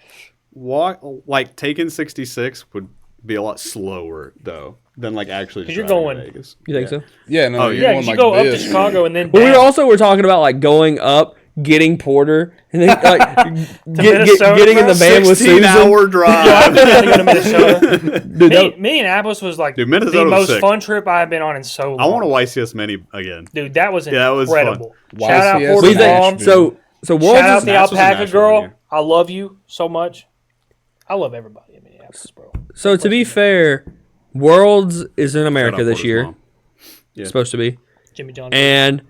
Like taking 66 would be a lot slower though than like actually. 'Cause you're driving going- to Vegas. You think so? Yeah, no, Oh, you're Yeah, going you like go up to this. Chicago and then But we down. also were talking about like going up, getting Porter, and then like Minnesota, getting in the van with 16-hour Susan. drive. Yeah, I've been to go to Minnesota. Dude, that- Minneapolis was like Dude, the Minnesota was most sick. fun trip I've been on in so long. I want a YCS Mini again. Dude, that was Yeah, that was incredible. fun. Shout out YCS Porter what do you think? Mom. Nashville. So Shout Worlds out is the Nashville's a alpaca national girl. year. I love you so much. I love everybody in Minneapolis, bro. so to be fair, Worlds is in Shout America out this Porter's year. mom. Yeah. Supposed to be, Jimmy John. and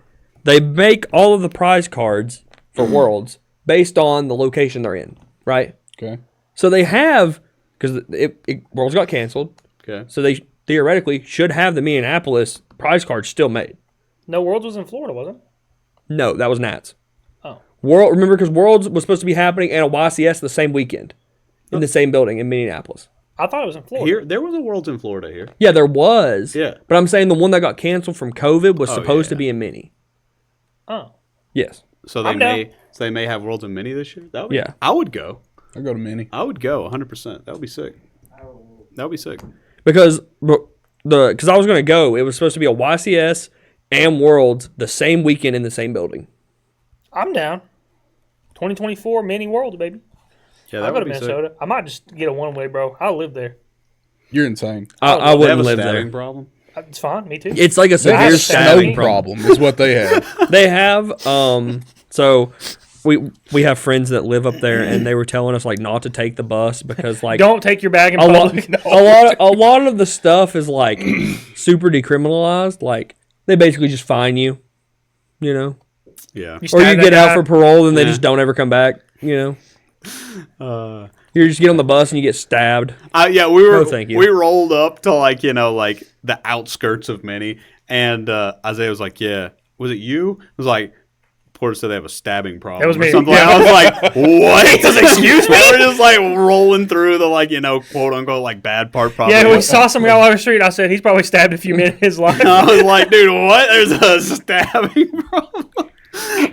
they make all of the prize cards for Worlds based on the location they're in, right? Okay. So they have because Worlds got canceled, Okay. so they theoretically should have the Minneapolis prize cards still made. No, Worlds was in Florida, wasn't it? No, that was Nats. Oh. Remember, because Worlds was supposed to be happening and a YCS the same weekend in the same building in Minneapolis. I thought it was in Florida. Here, there was a Worlds in Florida here. Yeah, there was. Yeah. But I'm saying the one that got canceled from COVID was supposed to yeah. be in Mini. Oh. Yes. So I'm down. they may have Worlds in Mini this year. That would be, Yeah. I would go. I'll go to Mini. I would go 100%. That would be sick. That would be sick. Because because I was going to go, it was supposed to be a YCS and Worlds the same weekend in the same building. I'm down. 2024 Mini Worlds, baby. Yeah, I'll that go to would be sick. Minnesota. I might just get a one-way, bro. I'll live there. You're insane. I They have wouldn't a live stabbing there. problem. It's fine. Me too. It's like a They severe have a stabbing snow problem. problem is what they have. They have so we have friends that live up there and they were telling us like not to take the bus because like Don't take your bag in a lot, public. a lot of the stuff is like super decriminalized. Like they basically just fine you, you know, Yeah. or you stab get that out guy. for parole and they Yeah. just don't ever come back. You know, you just get on the bus and you get stabbed. Yeah, we were. No, thank you. We rolled up to like the outskirts of Mini, and Isaiah was like, "Yeah, was it you?" It was like Porter said they have a stabbing problem. That was or me. something. Yeah. I was like, "What?" Excuse me. We're just like rolling through the like quote unquote like bad part. Probably. Yeah, we saw some guy on the street. I said he's probably stabbed a few men in his life. I was like, "Dude, what? There's a stabbing problem."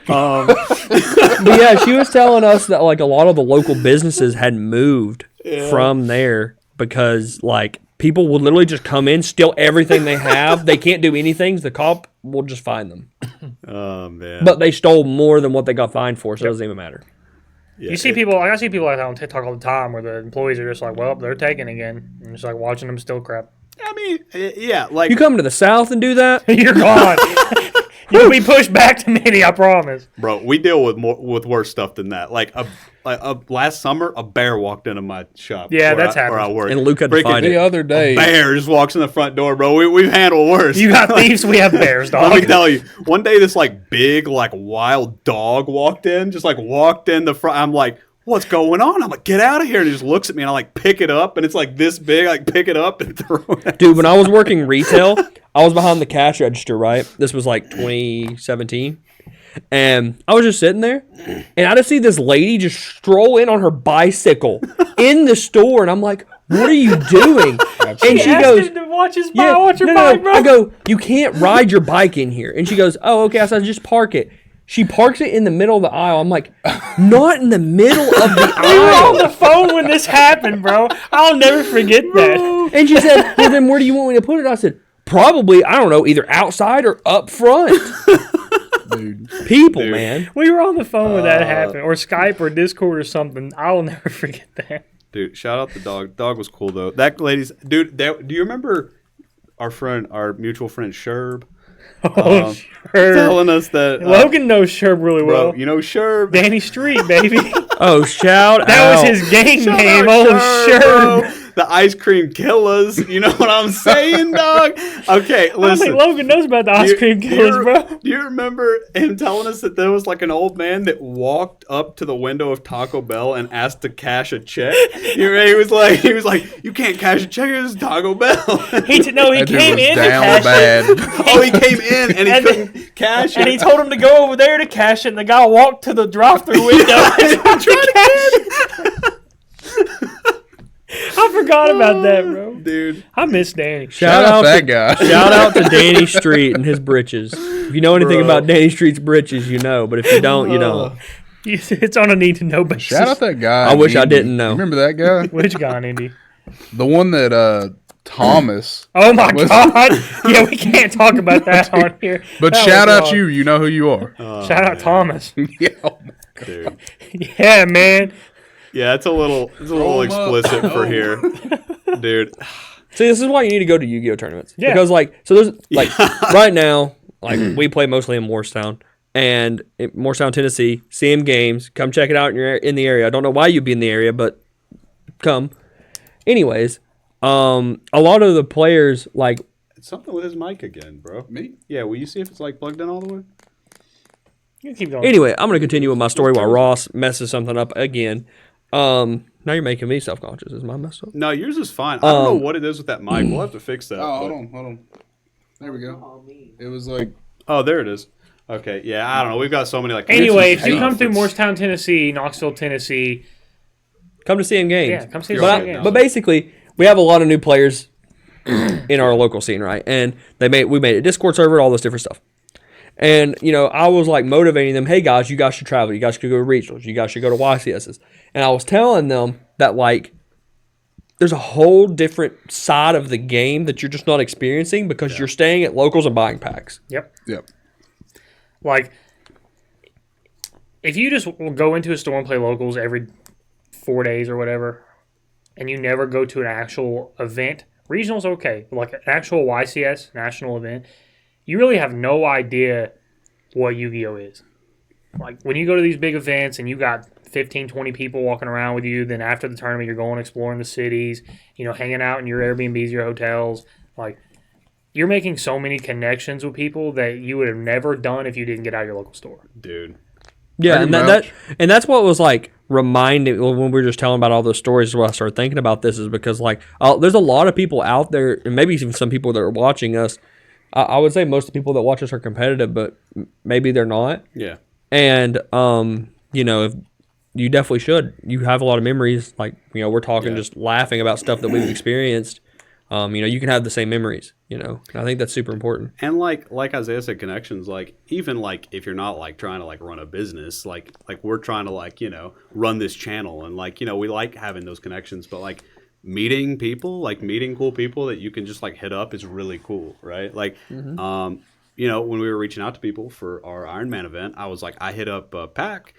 But yeah, she was telling us that like a lot of the local businesses had moved from there because like people would literally just come in, steal everything they have. They can't do anything. The cop will just find them. Oh man. But they stole more than what they got fined for, so it doesn't even matter. Yeah, You see people, like I see people like that on TikTok all the time where the employees are just like, well, they're taking again. And just like watching them steal crap. I mean, yeah, like You come to the South and do that? You're gone. You'll be pushed back to Minnie, I promise. Bro, we deal with worse stuff than that. Like last summer, a bear walked into my shop. Yeah, where that's where I happened. work. And Luke had to Freaking find The it. other day, bear just walks in the front door, bro. We've handled worse. You got thieves, we have bears, dog. Let me tell you, one day this like big like wild dog walked in the front. I'm like, what's going on? I'm like, get out of here. And he just looks at me and I like pick it up and it's like this big. I like pick it up and throw it. Dude, when I was working retail, I was behind the cash register, right? This was like 2017. And I was just sitting there, and I just see this lady just stroll in on her bicycle in the store, and I'm like, "What are you doing?" And she asked goes, him to watch his "Yeah, watch your no, bike, bro. I go, "You can't ride your bike in here." And she goes, "Oh, okay." I said, "Just park it." She parks it in the middle of the aisle. I'm like, "Not in the middle of the We were on the aisle." phone when this happened, bro. I'll never forget that. And she said, "Well, then where do you want me to put it?" I said, "Probably, I don't know, either outside or up front." dude. People, man. We were on the phone when that happened, or Skype or Discord or something. I'll never forget that. Dude, shout out the dog. Dog was cool though. That lady's dude. Do you remember our mutual friend Sherb? Oh, sure. Telling us that Logan knows Sherb really well. bro, you know Sherb. Danny Street, baby. Oh, shout That out. was his gang Shout name. out Oh, Sherb, Sherb. bro. The ice cream killers. You know what I'm saying, dog? Okay, I don't listen. think Logan knows about the ice cream killers, bro. Do you remember him telling us that there was like an old man that walked up to the window of Taco Bell and asked to cash a check? He was like, you can't cash a check. It's Taco Bell. He That dude came was in to down cash bad. it, Oh, he came in and he And then- couldn't cash and it. he told him to go over there to cash it, and the guy walked to the drive-through window and tried to cash it. I forgot about that, bro. Dude, I miss Danny. Shout out that to, guy. shout out to Danny Street and his britches. If you know anything Bro. about Danny Street's britches, you know. But if you don't, you don't. It's on a need-to-know basis. Shout out that guy. I wish I Indy. didn't know. Remember that guy? Which guy on Indy? The one that Thomas. Oh my Was- God! Yeah, we can't talk about that on here. But That shout was out wrong. you. You know who you are. Shout out Thomas. Yeah. dude. Yeah, man. Yeah, it's a little Roll 'em up. explicit for here. Dude. See, this is why you need to go to Yu-Gi-Oh tournaments. Yeah. Because so there's right now, we play mostly in Morristown and in Morristown, Tennessee. CM games. Come check it out in the area. I don't know why you'd be in the area, but come. Anyways, a lot of the players It's something with his mic again, bro. Me? Yeah, will you see if it's like plugged in all the way? You keep going. Anyway, I'm going to continue with my story while Ross messes something up again. Now you're making me self-conscious. Is my mess up? No, yours is fine. I don't know what it is with that mic. We'll have to fix that. Oh, but- hold on. There we go. Oh, me. It was like Oh, there it is. Okay, yeah, I don't know. We've got so many like. Anyway, if connections you come and through stuff. Morristown, Tennessee, Knoxville, Tennessee, Come to CM games. yeah, come see You're the right. game. But basically, we have a lot of new players in our local scene, right? And we made a Discord server, all this different stuff. And I was like motivating them, hey guys, you guys should travel, you guys should go to regionals, you guys should go to YCSs. And I was telling them that there's a whole different side of the game that you're just not experiencing because you're staying at locals and buying packs. Yep. yep. Like, if you just go into a store and play locals every 4 days or whatever, and you never go to an actual event, regional's okay. But like an actual YCS national event, you really have no idea what Yu-Gi-Oh is. Like, when you go to these big events and you got 15, 20 people walking around with you, then after the tournament, you're going exploring the cities, hanging out in your Airbnbs, your hotels. Like, you're making so many connections with people that you would have never done if you didn't get out of your local store. dude. Yeah, Pretty and much. that's what was reminding when we were just telling about all those stories. Is what I started thinking about this is because there's a lot of people out there, and maybe even some people that are watching us. I would say most of the people that watch us are competitive, but maybe they're not. Yeah. And if you definitely should. You have a lot of memories. We're talking Yeah. just laughing about stuff that we've experienced. You can have the same memories. And I think that's super important. And like Isaiah said, connections. Even if you're not trying to run a business, like we're trying to run this channel, and we like having those connections. But meeting people, meeting cool people that you can just hit up is really cool, right? When we were reaching out to people for our Iron Man event, I was I hit up Pac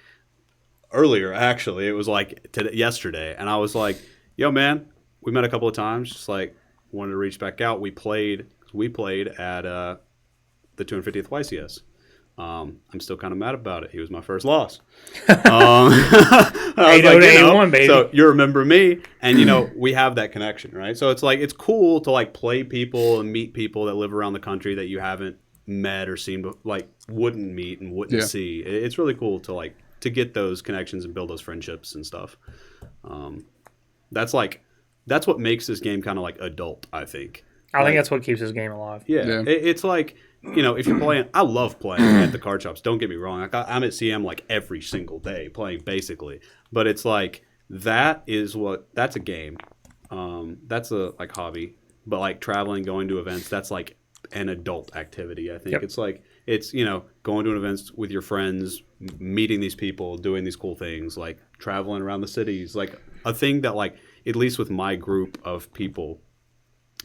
earlier. Actually, it was yesterday, and I was like, "Yo, man, we met a couple of times. Just wanted to reach back out. We played at the 250th YCS, I'm still kind of mad about it. He was my first loss. 8-0-1, baby. So you remember me, and we have that connection, right? So it's like it's cool to like play people and meet people that live around the country that you haven't met or seen, like wouldn't meet and wouldn't see. It's really cool to get those connections and build those friendships and stuff. That's what makes this game kind of like adult, I think. I think that's what keeps this game alive. Yeah. It's like, if you're playing, I love playing at the card shops. Don't get me wrong. Like, I'm at CM like every single day playing basically. But it's like, that's a game. That's a like hobby. But like traveling, going to events, that's like an adult activity, I think. Yep. It's like, going to an events with your friends, meeting these people, doing these cool things, like traveling around the cities. Like a thing that like, at least with my group of people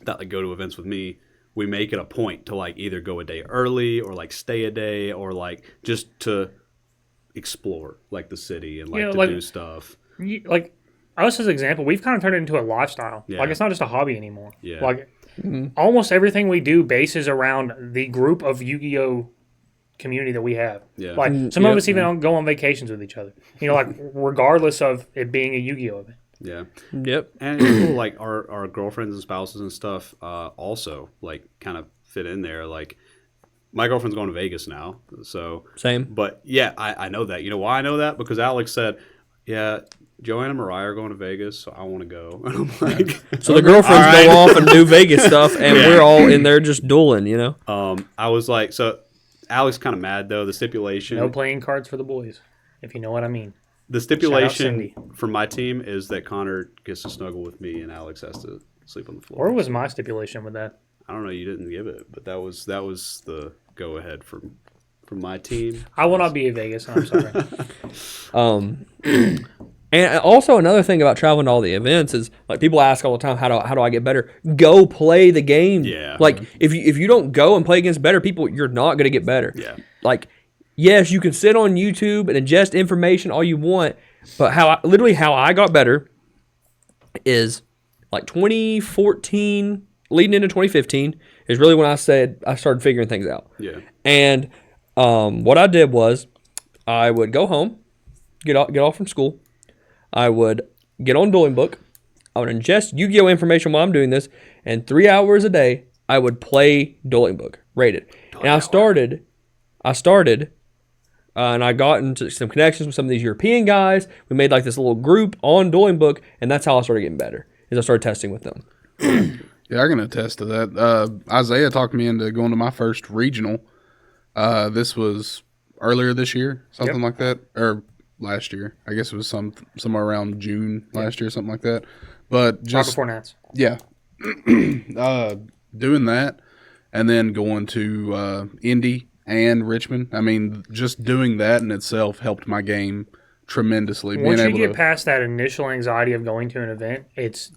that like go to events with me, we make it a point to like either go a day early or like stay a day or like just to explore like the city and like to do stuff. Like us as an example, we've kind of turned it into a lifestyle. Yeah. Like it's not just a hobby anymore. Yeah. Like almost everything we do bases around the group of Yu-Gi-Oh community that we have. Yeah. Like some of us even go on vacations with each other. Like regardless of it being a Yu-Gi-Oh event. Yeah. Yep. And it's cool, like our girlfriends and spouses and stuff also like kind of fit in there. Like my girlfriend's going to Vegas now, so same. But yeah, I know that. You know why I know that? Because Alex said, "Yeah, Joanne and Mariah are going to Vegas, so I want to go." And I'm like, so the girlfriends go off and do Vegas stuff, and we're all in there just dueling. I was like, so Alex kind of mad though. The stipulation, no playing cards for the boys, if you know what I mean. The stipulation for my team is that Connor gets to snuggle with me and Alex has to sleep on the floor. Or was my stipulation with that? I don't know. You didn't give it, but that was the go ahead from my team. I will not be in Vegas. I'm sorry. And also another thing about traveling to all the events is like people ask all the time, how do I get better? Go play the game. Yeah. Like if you don't go and play against better people, you're not going to get better. Yeah. Like yes, you can sit on YouTube and ingest information all you want, but how I got better is like 2014 leading into 2015 is really when I said I started figuring things out. Yeah. And what I did was I would go home, get off from school. I would get on Dueling Book. I would ingest Yu-Gi-Oh information while I'm doing this, and 3 hours a day I would play Dueling Book rated. And I started. And I got into some connections with some of these European guys. We made like this little group on Dueling Book, and that's how I started getting better. Is I started testing with them. Yeah, I can attest to that. Isaiah talked me into going to my first regional. This was earlier this year, something like that, or last year. I guess it was somewhere around June last year, something like that. But just right before Nats. Yeah, doing that, and then going to Indy and Richmond. I mean, just doing that in itself helped my game tremendously. Once you get past that initial anxiety of going to an event, it's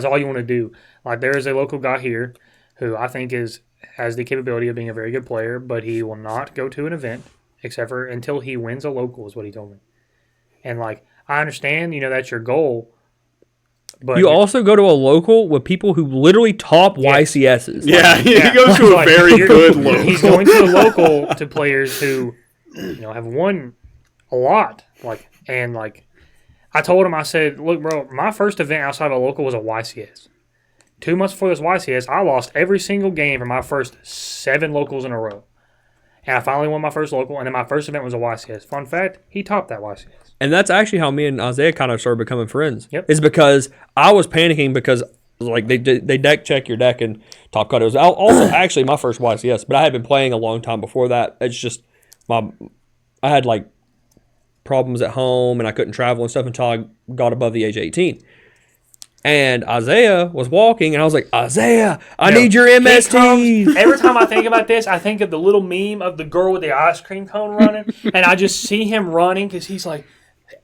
all you want to do. Like there is a local guy here who I think has the capability of being a very good player, but he will not go to an event except for until he wins a local, is what he told me. And like I understand, that's your goal. But you also go to a local with people who literally top YCSs. Yeah, he goes to a very good local. He's going to a local to players who, have won a lot. I told him, I said, look, bro, my first event outside of a local was a YCS. 2 months before this YCS, I lost every single game for my first 7 locals in a row. And I finally won my first local, and then my first event was a YCS. Fun fact, he topped that YCS. And that's actually how me and Isaiah kind of started becoming friends. Yep. Is because I was panicking because like they deck check your deck and top cut. It was also actually my first YCS, but I had been playing a long time before that. It's just I had like problems at home and I couldn't travel and stuff until I got above the age of 18. And Isaiah was walking, and I was like, Isaiah, I need your MSTs. Every time I think about this, I think of the little meme of the girl with the ice cream cone running, and I just see him running because he's like,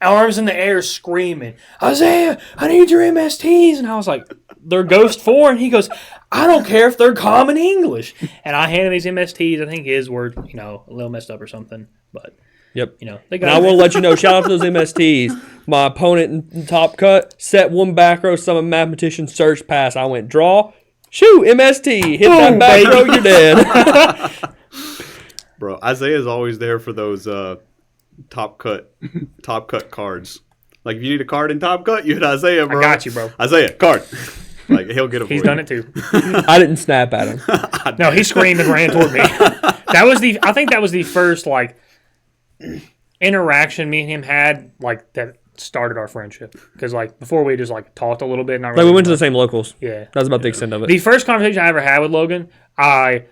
arms in the air screaming, Isaiah, I need your MSTs. And I was like, they're Ghost 4. And he goes, I don't care if they're common English. And I handed these MSTs. I think his were, a little messed up or something, but... Yep. They got and I will let you know, shout out to those MSTs. My opponent in top cut, set one back row, summon mathematician, search pass. I went draw, shoot, MST, hit that back row, you're dead. Bro, Isaiah's always there for those top cut cards. Like if you need a card in Top Cut, you hit Isaiah, bro. I got you, bro. Isaiah, card. Like he'll get it. He's done it too. I didn't snap at him. No, he screamed and ran toward me. I think that was the first like interaction me and him had like that started our friendship. Because like before we just like talked a little bit. Not Like really we went to the same locals. Yeah. That was about the extent of it. The first conversation I ever had with Logan, I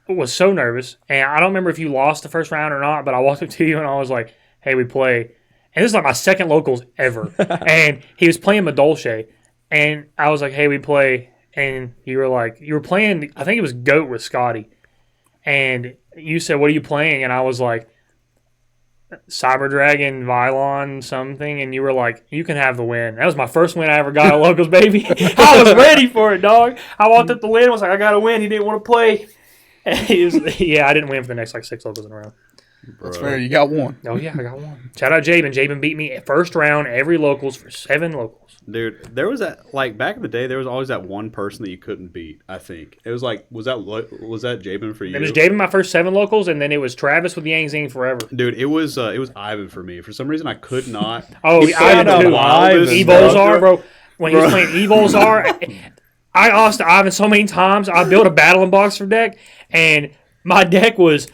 was so nervous, and I don't remember if you lost the first round or not, but I walked up to you and I was like, hey, we play. And this is like my second locals ever. And he was playing Madolche, and I was like, hey, we play. And you were playing, I think it was Goat with Scotty. And you said, what are you playing? And I was like, Cyber Dragon, Vylon, something. And you were like, you can have the win. That was my first win I ever got at locals, baby. I was ready for it, dog. I walked up the lid and was like, I got to win. He didn't want to play. And I didn't win for the next like 6 locals in a row. That's fair. You got one. Oh, yeah, I got one. Shout out Jabin. Jabin beat me first round every locals for 7 locals. Dude, there was that, like, back in the day, there was always that one person that you couldn't beat, I think. It was like, was that Jabin for you? It was Jabin my first 7 locals, and then it was Travis with Yang Zing forever. Dude, it was Ivan for me. For some reason, I could not. Oh, He Ivan played the too. wildest Evolzar, stuff, bro. When he was playing Evolzar, I lost to Ivan so many times. I built a Battle and Boxer deck, and my deck was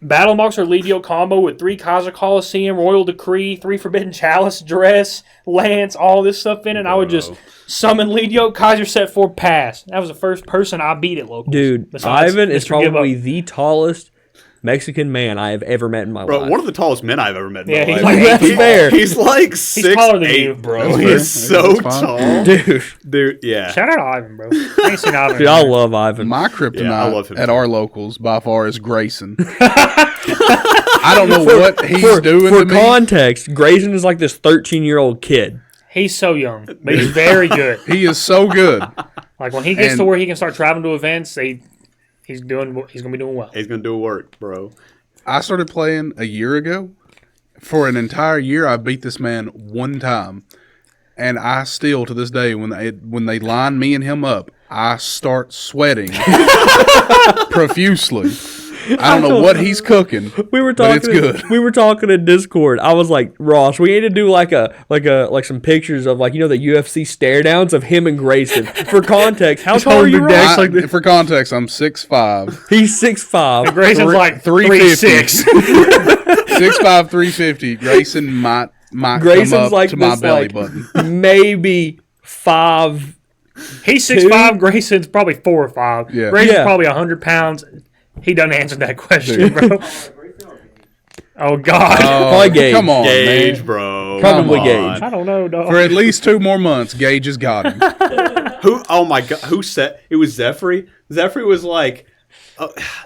Battle Boxer Legio combo with 3 Kaiser Coliseum, Royal Decree, 3 Forbidden Chalice, Dress, Lance, all this stuff in it. And I would just summon Legio, Kaiser set 4, pass. That was the first person I beat at locals. Dude, Besides Ivan is Mr. Give probably Up. the tallest Mexican man I have ever met in my Bro, life. one of the tallest men I've ever met in Yeah, my he's life. like 8 That's feet. fair. He's like 6'8", taller than you. bro. That's He's fair. so That's fine. tall. Dude, Yeah. Shout out to Ivan, bro. I ain't seen Ivan. dude, I love Ivan. My Yeah, I kryptonite love him at too. our locals by far is Grayson. I don't know what he's doing For to me. context, Grayson is like this 13-year-old kid. He's so young, but he's very good. He is so good. Like when he gets to And- where he can start traveling to events, he's gonna be doing well. He's going to do work, bro. I started playing a year ago. For an entire year, I beat this man one time. And I still, to this day, when they line me and him up, I start sweating profusely. I don't know what he's cooking, We were but talking. it's good. We were talking in Discord. I was like, Ross, we need to do like some pictures of like the UFC stare downs of him and Grayson. For context, how tall are you, Ross? For context, I'm 6'5". He's 6'5". Grayson's like 350. 3'6". 6'5", 350. Grayson might Grayson's come up like to my this, belly like, button. maybe 5. He's 6'5". Grayson's probably 4 or 5. Yeah. Grayson's Yeah. probably 100 pounds. He doesn't answer that question, Dude. bro. Oh God. Probably Gage. Come on, Gage, man. bro. Probably Come Gage. on. I don't know, dog. For at least 2 more months, Gage has got him. Who? Oh my God! Who said it was Zephyr? Zephyr was like,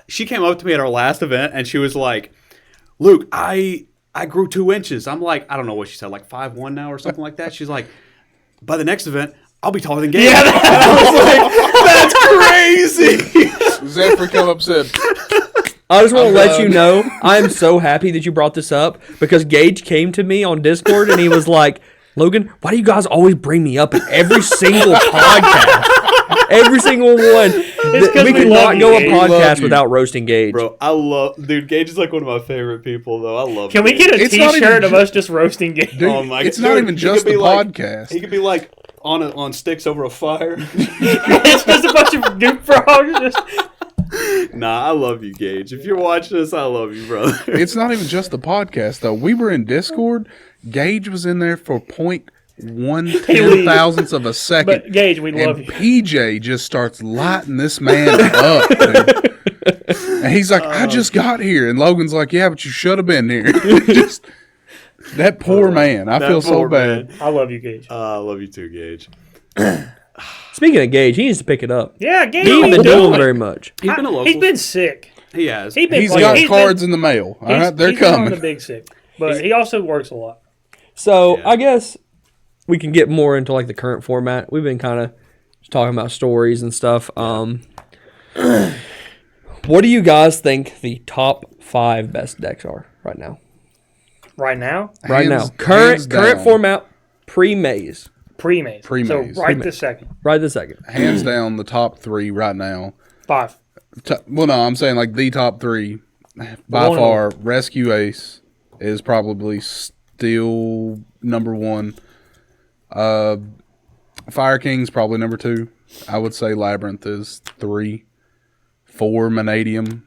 she came up to me at our last event and she was like, "Luke, I grew 2 inches." I'm like, I don't know what she said, like 5'1" now or something like that. She's like, by the next event, I'll be taller than Gage. Yeah, I was like, that's crazy. Zephyr come up and said, I just want to let you know, I'm so happy that you brought this up because Gage came to me on Discord and he was like, Logan, why do you guys always bring me up in every single podcast? Every single one. 'cause We we could love not you, go a Gage. Love podcast you. without roasting Gage. Bro, dude, Gage is like one of my favorite people, though. I love Can we Gage. get a It's not T-shirt even of us just roasting Gage? dude, Oh my it's God. not Dude, even he just could the be like- podcast. He could be like on sticks over a fire. It's just a bunch of goop frogs. Just... Nah, I love you, Gage. If you're watching this, I love you, brother. It's not even just the podcast, though. We were in Discord. Gage was in there for 0.1 thousandths of a second. But Gage, we love And you. PJ just starts lighting this man up. Dude. And he's like, I just got here. And Logan's like, yeah, but you should have been here. Just that poor man. I That feel so poor bad. man. I love you, Gage. I love you too, Gage. Speaking of Gage, he needs to pick it up. Yeah, Gage. He ain't been doing doing it. very much. He's been a local. He's been sick. He has. He's been He's like, got he's cards been, in the mail. All he's- right, they're he's been on coming. the big sick, but he also works a lot. So Yeah. I guess we can get more into like the current format. We've been kind of talking about stories and stuff. What do you guys think the top 5 best decks are right now? Right now, Right Hands- now, current hands down. format, pre-maze, pre-maze. Pre-maze. So right this second. right this second. Hands down, the top 3 right now. 5. Well, no, I'm saying like the top 3 by One of far, Rescue Ace is probably still number one. Fire King's probably number two. I would say Labyrinth is 3, 4 Manadium,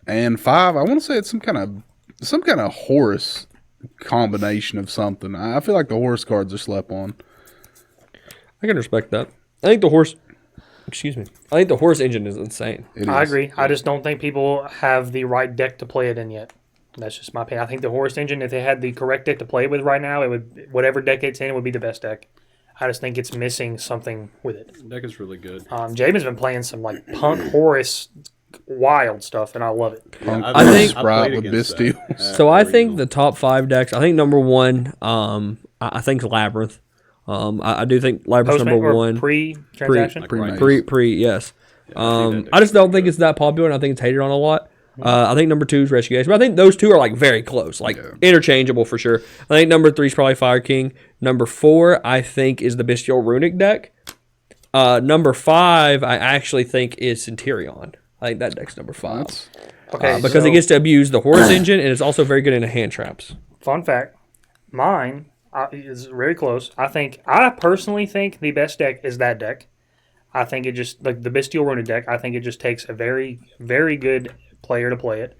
and 5. I want to say it's some kind of Horus combination of something. I feel like the Horus cards are slept on. I can respect that. I think the horse engine is insane. I agree. I just don't think people have the right deck to play it in yet. That's just my opinion. I think the Horus engine, if they had the correct deck to play with right now, it would whatever deck it's in, it would be the best deck. I just think it's missing something with it. The deck is really good. Jamin's been playing some like punk Horus wild stuff, and I love it. I think- Sprite with Bisteel. So I think the top 5 decks. I think number 1. I think Labyrinth. I do think Labyrinth's number 1. Pre-transaction? Like right. Yes. I think that I just don't think it's that popular, and I think it's hated on a lot. I think number 2 is Rescue Ace, but I think those two are like very close, like interchangeable for sure. I think number 3 is probably Fire King. Number 4, I think, is the Bestial Runic deck. Number 5, I actually think is Centurion. I think that deck's number 5 Okay, because so, it gets to abuse the Horus engine, and it's also very good into hand traps. fun fact, mine is very close. I personally think the best deck is that deck. I think it just, like the Bestial Runic deck, I think it just takes a very, very good player to play it.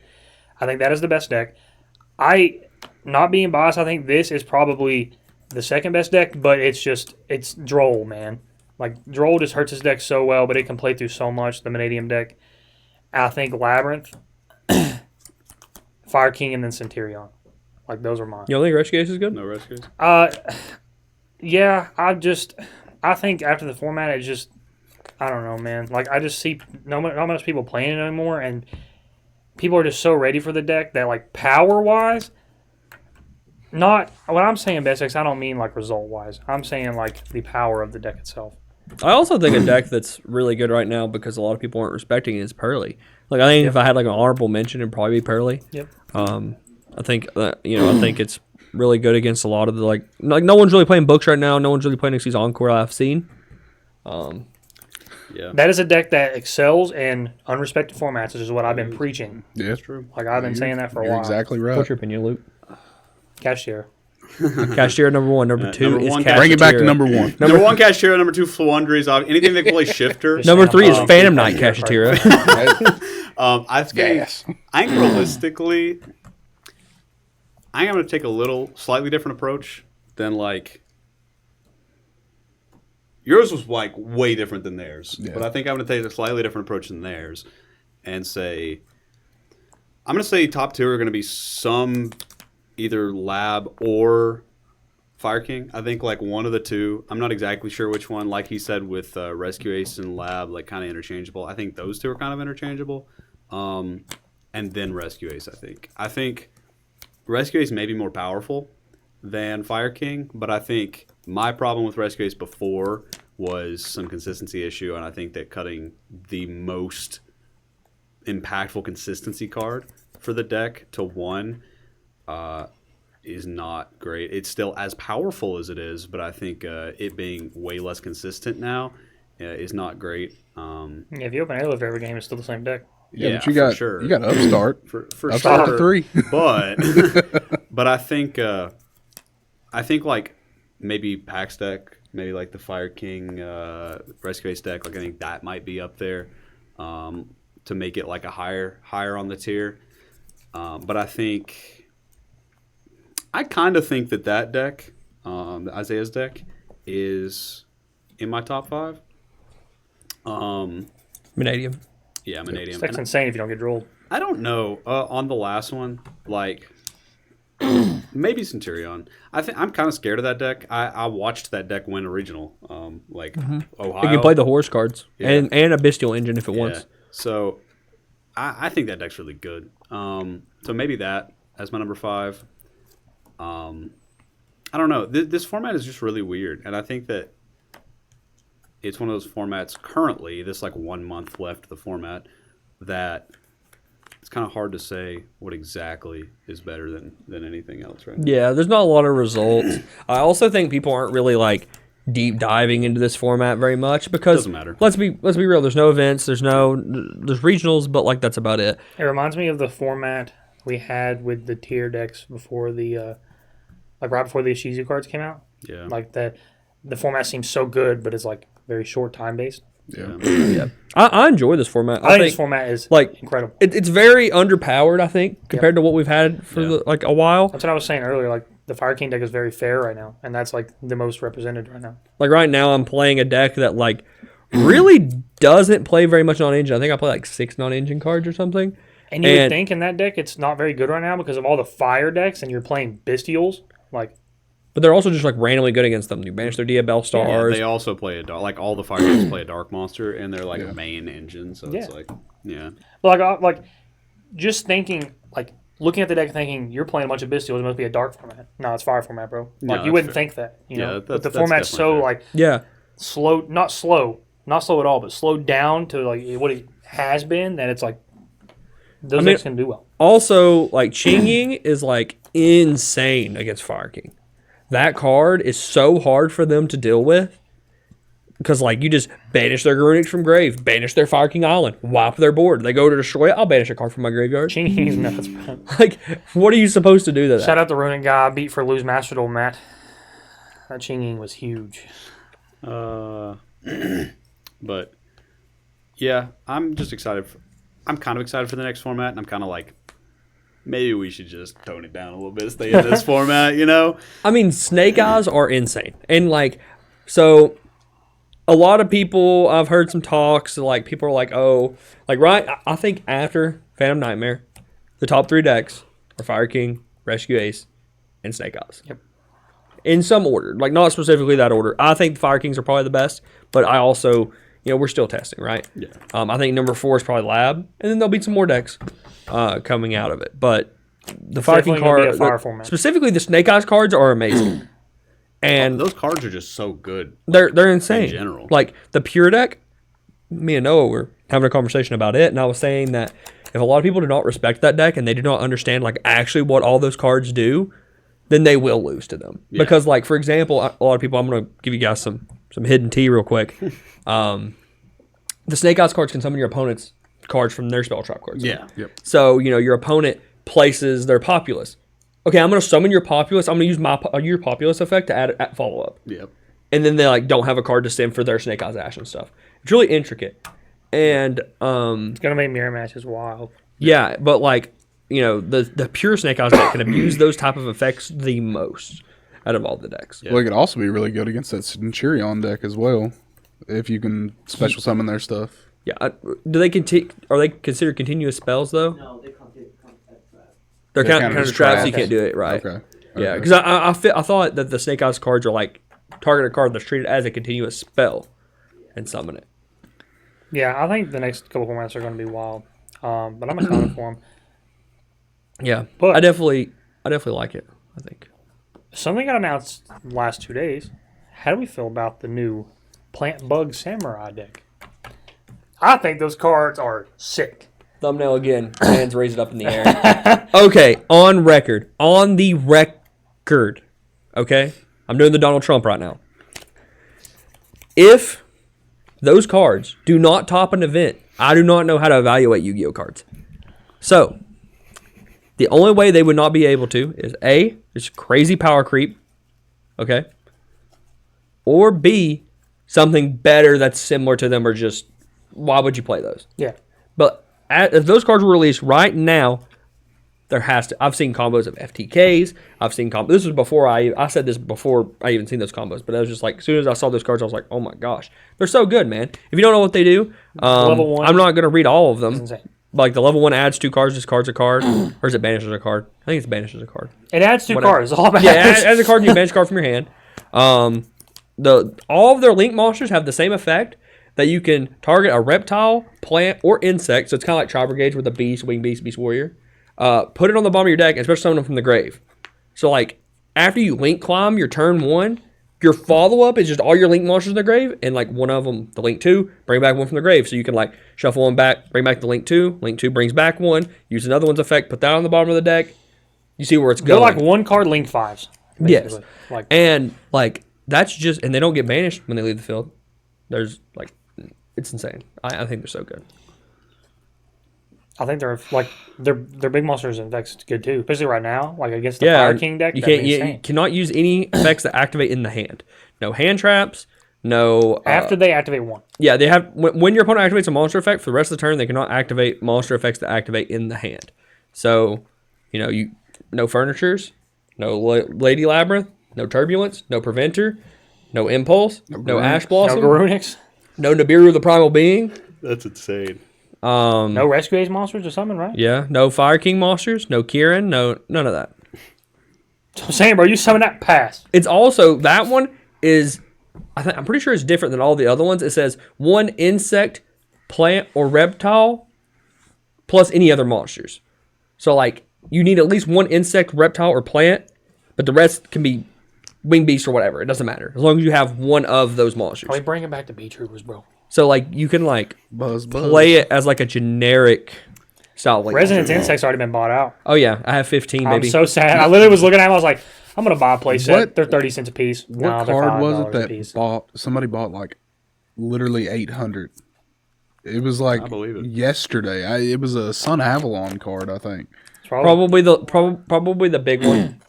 I think that is the best deck. Not being biased, I think this is probably the second best deck, but it's Droll, man. Like, Droll just hurts his deck so well, but it can play through so much, the Manadium deck. I think Labyrinth, Fire King, and then Centurion. Like, those are mine. You don't think Rescue Ace is good? No rescues. Yeah, I think after the format, it's just, I don't know, man. Like, I just see not much people playing it anymore, and people are just so ready for the deck that, like, power-wise, not, when I'm saying best decks, I don't mean, like, result-wise. I'm saying, like, the power of the deck itself. I also think a deck that's really good right now because a lot of people aren't respecting it is Pearly. Like, I think if I had like an honorable mention, it'd probably be Pearly. Yep. I think I think it's really good against a lot of the like no one's really playing books right now. No one's really playing Xyz Encore I've seen. Yeah. That is a deck that excels in unrespected formats, which is what I've been preaching. Yeah, That's true. Like, I've been saying that for a you're while. exactly right. What's your opinion, Luke? Cashier. Cashier number 1, number 2 number is one, Cashier. Bring it back to number 1. Number 1, Cashier. Number 2, Flundries. Anything that can play Shifter. Number 3 is Um, Phantom Knight Cashier. I think realistically, I'm going to take a slightly different approach than like yours was like way different than theirs. Yeah. But I think I'm going to take a slightly different approach than theirs and say I'm going to say top 2 are going to be some either Lab or Fire King. I think like one of the two. I'm not exactly sure which one. Like he said with Rescue Ace and Lab, like kind of interchangeable. I think those two are kind of interchangeable. And then Rescue Ace, I think Rescue Ace may be more powerful than Fire King, but I think my problem with Rescue Ace before was some consistency issue, and I think that cutting the most impactful consistency card for the deck to 1 is not great. It's still as powerful as it is, but I think it being way less consistent now is not great. Yeah, if you open Airlift every game, it's still the same deck. Yeah, for but you got sure. you got Upstart. For Upstart starter, to 3. but I think like maybe Pax deck, maybe like the Fire King Rescue Ace deck, like I think that might be up there to make it like a higher on the tier. But I kind of think that deck, the Isaiah's deck, is in my top 5. Vanadium. Yeah, Manadium. That's insane if you don't get drolled. I don't know. On the last one, like maybe Centurion. I'm kind of scared of that deck. I watched that deck win a regional, Ohio. You can play the horse cards Yeah. and a Bestial engine if it Yeah. wants. So I think that deck's really good. So maybe that as my number 5. I don't know. This format is just really weird, and I think that it's one of those formats currently. This like 1 month left of the format that it's kind of hard to say what exactly is better than anything else right now. Yeah, there's not a lot of results. I also think people aren't really like deep diving into this format very much because Doesn't matter. Let's be real. There's no events. There's regionals, but like that's about it. It reminds me of the format we had with the tier decks before the, like right before the YuGiOh cards came out. Yeah. Like the format seems so good, but it's like very short time based. Yeah. Yeah, I enjoy this format. I think this format is like incredible. It's very underpowered, I think, compared to what we've had for like a while. That's what I was saying earlier. Like the Fire King deck is very fair right now, and that's like the most represented right now. Like right now, I'm playing a deck that like really doesn't play very much non-engine. I think I play like 6 non-engine cards or something. And you would think in that deck it's not very good right now because of all the fire decks, and you're playing Bestials. Like, but they're also just like randomly good against them. You banish their Diabell Yeah, Stars. they also play a dark, like all the fire decks play a dark monster, and they're like a main engine. So it's like, like just thinking, like looking at the deck, thinking you're playing a bunch of Bestials. It must be a dark format. No, it's fire format, bro. Like No, you wouldn't that's fair. think that, you Yeah, know. that's- But the that's format's so definitely fair. like yeah, slow, not slow at all, but slowed down to like what it has been. That it's like those decks can do well. also, like Ching Ying is like insane against Fire King. That card is so hard for them to deal with because, like, you just banish their Garunix from grave, banish their Fire King Island, wipe their board. They go to destroy it. I'll banish a card from my graveyard. Ching Ying's nuts, bro. Like, what are you supposed to do to that? Shout out the Runic guy, beat for lose Master Duel, Matt. That Ching Ying was huge. But yeah, I'm just excited. I'm kind of excited for the next format, and I'm kind of like, maybe we should just tone it down a little bit, stay in this format, you know? I mean, Snake Eyes are insane. And, like, so a lot of people, I've heard some talks, like, people are like, oh, like, right, I think after Phantom Nightmare, the top 3 decks are Fire King, Rescue Ace, and Snake Eyes. Yep. In some order, like, not specifically that order. I think the Fire Kings are probably the best, but I also, you know, we're still testing, right? Yeah. I think number 4 is probably Lab, and then there'll be some more decks coming out of it. But the Fire King definitely gonna be a card, fire format. specifically the Snake Eyes cards, are amazing. And Those cards are just so good. they're insane. in general. Like the Pure deck, me and Noah were having a conversation about it, and I was saying that if a lot of people do not respect that deck and they do not understand like actually what all those cards do, then they will lose to them. Yeah. Because like for example, a lot of people, I'm gonna give you guys some hidden tea real quick. The Snake Eyes cards can summon your opponent's cards from their spell trap cards. Yeah. Yep. So, you know, your opponent places their Populace. Okay, I'm going to summon your Populace. I'm going to use your Populace effect to add follow-up. Yep. And then they, like, don't have a card to send for their Snake Eyes Ash and stuff. It's really intricate. And, It's gonna make mirror matches wild. yeah, but, like, you know, the pure Snake Eyes deck can abuse those type of effects the most out of all the decks. Yeah. Well, it could also be really good against that Centurion deck as well, if you can special summon their stuff. Yeah. Do they are they considered continuous spells, though? No, they come at that. They're They're counter kind of traps, so you traps. can't do it right. Okay. Yeah, Okay. because I thought that the Snake Eyes cards are like target a card that's treated as a continuous spell and summon it. Yeah, I think the next couple formats are gonna be wild. But I'm excited for them. Yeah, But- I definitely like it. I think. Something got announced in the last 2 days. How do we feel about the new Plant Bug Samurai deck? I think those cards are sick. Thumbnail again. Hands raised up in the air. Okay, on the record. Okay, I'm doing the Donald Trump right now. If those cards do not top an event, I do not know how to evaluate Yu-Gi-Oh cards. So, the only way they would not be able to is A, just crazy power creep, okay? Or B, something better that's similar to them, or just, why would you play those? Yeah. But if those cards were released right now, there has to. I've seen combos of FTKs. I've seen combos. This was before I said this before I even seen those combos. But I was just like, as soon as I saw those cards, I was like, oh my gosh, they're so good, man. If you don't know what they do, Level 1 I'm not gonna read all of them. It's insane. Like the level 1 adds 2 cards. This card's a card, or is it banishes a card? I think it's banishes a card. It adds 2 Whatever. cards. All about Yeah, as a card, you banish a card from your hand. All of their link monsters have the same effect, that you can target a reptile, plant, or insect. So it's kind of like Tri Brigade with a beast, wing beast, beast warrior. Put it on the bottom of your deck and special summon them from the grave. So like after you link climb your turn 1, your follow up is just all your link monsters in the grave, and like one of them, the link 2, bring back one from the grave. So you can like shuffle one back, bring back the link 2. Link 2 brings back one. Use another one's effect, put that on the bottom of the deck. You see where it's They're going. like 1 card link 5s. Yes. basically. Like And like that's just, and they don't get banished when they leave the field. There's like, it's insane. I think they're so good. I think they're like their big monsters and decks good too, especially right now. Like against the Fire King deck, you cannot use any effects that activate in the hand. No hand traps. No. After they activate one. Yeah, they have when your opponent activates a monster effect for the rest of the turn, they cannot activate monster effects that activate in the hand. So, no furnitures, no Lady Labyrinth, no Turbulence, no Preventer, no Impulse, no Ash Blossom, no Garunix, no Nibiru the Primal Being. That's insane. No Rescue Ace monsters or something, right? Yeah, no Fire King monsters, no Kieran, no none of that. So I'm saying, bro, you summon that pass. It's also that one is, I'm pretty sure it's different than all the other ones. It says 1 insect, plant, or reptile plus any other monsters. So like you need at least 1 insect, reptile, or plant, but the rest can be winged beast or whatever. It doesn't matter as long as you have one of those monsters. Are we bringing back the Bee Troopers, bro? So like you can like Buzz. play it as like a generic style. Like Resonance Insect's already been bought out. Oh yeah, I have 15 baby. I'm so sad. I literally was looking at them. I was like, I'm gonna buy a play set. What? They're 30 cents a piece. What they're card was $5 it a that piece. somebody bought like literally 800? It was like I believe it. yesterday. It was a Sun Avalon card, I think. Probably the big one.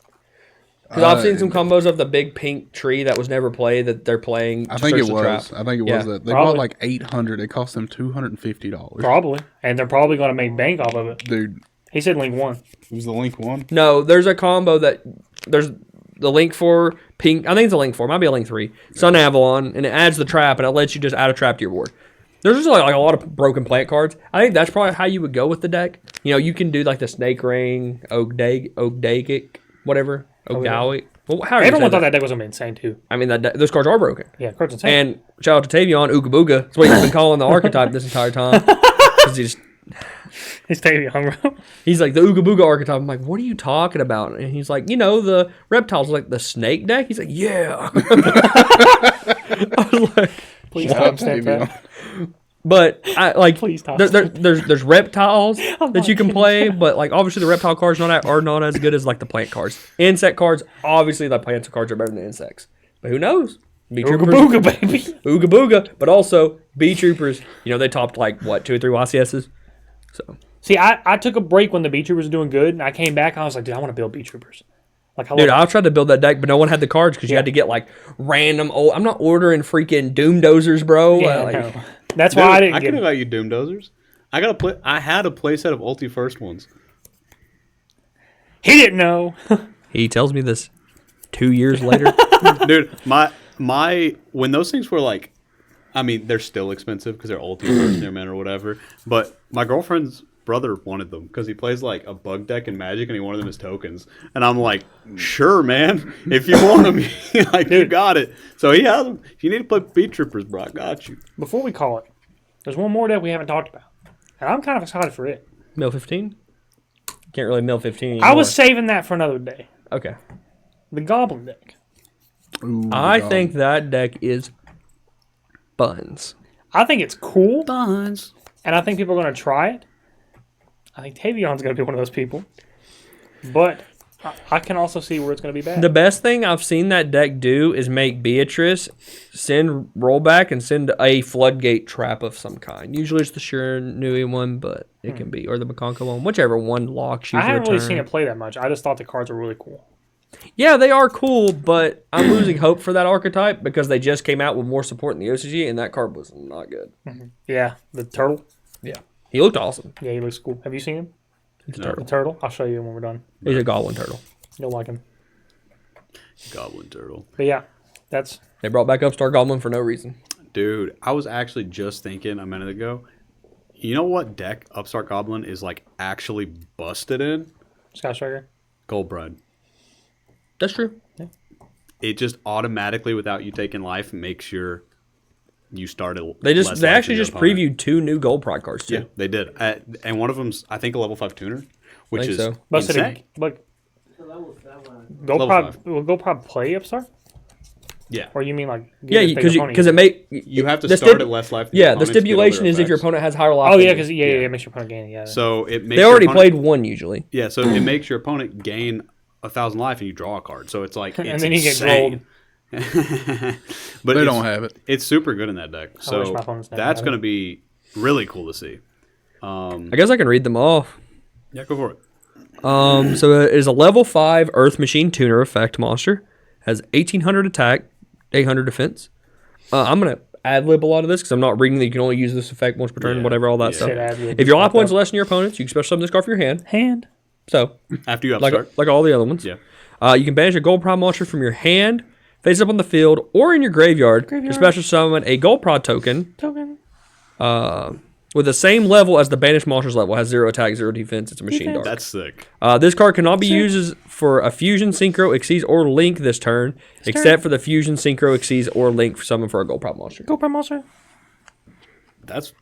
Because I've seen some combos of the big pink tree that was never played that they're playing. I think it was. Trap. I think it Yeah, was that. They probably. bought like 800. It cost them $250. Probably. And they're probably gonna make bank off of it. Dude, He said link 1. it was the Link one. No, there's a combo that there's the link for pink. I think it's a link 4. It might be a link 3. Sun Avalon, and it adds the trap, and it lets you just add a trap to your board. There's just like a lot of broken plant cards. I think that's probably how you would go with the deck. You can do like the Snake Ring, Ogdagic, whatever, Ogdawic. Well, how Everyone thought that deck was gonna be insane too. I mean, those cards are broken. Yeah, card's insane. And shout out to Tavion, Ooga Booga. That's what he's been calling the archetype this entire time. 'Cause He's taking hung, bro. he's like, the Ooga Booga archetype. I'm like, what are you talking about? And he's like, the reptiles, like the snake deck. He's like, yeah. I was like, Please timestamp that. but I like Please stop. there's reptiles that you can play, but like obviously the reptile cards are not as good as like the plant cards. Insect cards, obviously the plant cards are better than the insects. But who knows? Bee Ooga Troopers, booga, baby. Ooga Booga, but also Bee Troopers. They topped like what 2 or 3 YCSs. So See, I took a break when the Bee Troopers were doing good, and I came back and I was like, dude, I want to build Bee Troopers. Like, dude, I tried to build that deck, but no one had the cards because you had to get like random. Oh, I'm not ordering freaking Doom Dozers, bro. yeah, Like, no. That's why I didn't I get could it. have got you Doom Dozers. I had a playset of Ulti First ones. He didn't know. he tells me this 2 years later. Dude, my when those things were like, I mean, they're still expensive because they're Ulti First Near Men or whatever. But my girlfriend's brother wanted them because he plays like a bug deck in Magic and he wanted them as tokens. And I'm like, sure, man, if you want them, you got it. So he has them. If you need to play Beat Troopers, bro, I got you. Before we call it, there's one more deck we haven't talked about, and I'm kind of excited for it. Mill 15? Can't really mill 15 anymore. I was saving that for another day. Okay. The Goblin deck. Ooh, I God. think that deck is buns. I think it's cool, Buns. and I think people are going to try it. I think Tavion's going to be one of those people, but I can also see where it's going to be bad. The best thing I've seen that deck do is make Beatrice send rollback and send a floodgate trap of some kind. Usually it's the Shiranui one, but it can be, or the Makonka one, whichever one locks you I for a haven't really turn. seen it play that much. I just thought the cards were really cool. Yeah, they are cool, but I'm losing hope for that archetype because they just came out with more support in the OCG, and that card was not good. Yeah, the turtle. Yeah. He looked awesome. Yeah, he looks cool. Have you seen him? He's a No. turtle. The turtle? I'll show you when we're done. He's a goblin turtle. You'll like him. Goblin Turtle. But yeah, that's They brought back Upstart Goblin for no reason. Dude, I was actually just thinking a minute ago, you know what deck Upstart Goblin is like actually busted in? Sky Striker. Gold Bride. That's true. It just automatically, without you taking life, makes you start at They less they life actually than your just opponent. previewed 2 new gold pride cards too. Yeah, they did. And one of them's, I think, a level 5 tuner, which think is so. Busted insane. in. But So level 7. Gold Level Prod, 5. will Gold Prod play Upstart? Yeah. Or you mean like Yeah, get a big opponent? because it may You have to the start stip- at less life than Yeah, your the opponent to get all stipulation their is if your effects. opponent has higher life. Oh than yeah, you. because it makes your opponent gain. Yeah. So it makes They your already opponent- played one usually. Yeah, so it makes your opponent gain 1,000 life and you draw a card. So it's like And it's then you get insane. gold. but They don't have it. It's super good in that deck. wish So my opponents never that's had going to it. be really cool to see. I guess I can read them off. Yeah, go for it. So it is a level 5 Earth Machine Tuner effect monster. Has 1800 attack, 800 defense. I'm going to ad-lib a lot of this because I'm not reading that you can only use this effect once per turn, Yeah. whatever, all that Yeah. stuff. Shit, ad-lib If your life fucked points up. are less than your opponents, you can special summon this card from your hand. Hand. So, After you like upstart. all the other ones. Yeah. You can banish a gold prod monster from your hand, face up on the field, or in your graveyard, to special summon a gold prod token Token. with the same level as the banished monster's level. Has 0 attack, 0 defense. It's a machine Defense. dart. That's sick. This card cannot be used for a fusion, synchro, exceed, or link this turn, except for the fusion, synchro, exceed, or link summon for a gold prod monster. Go prime monster. That's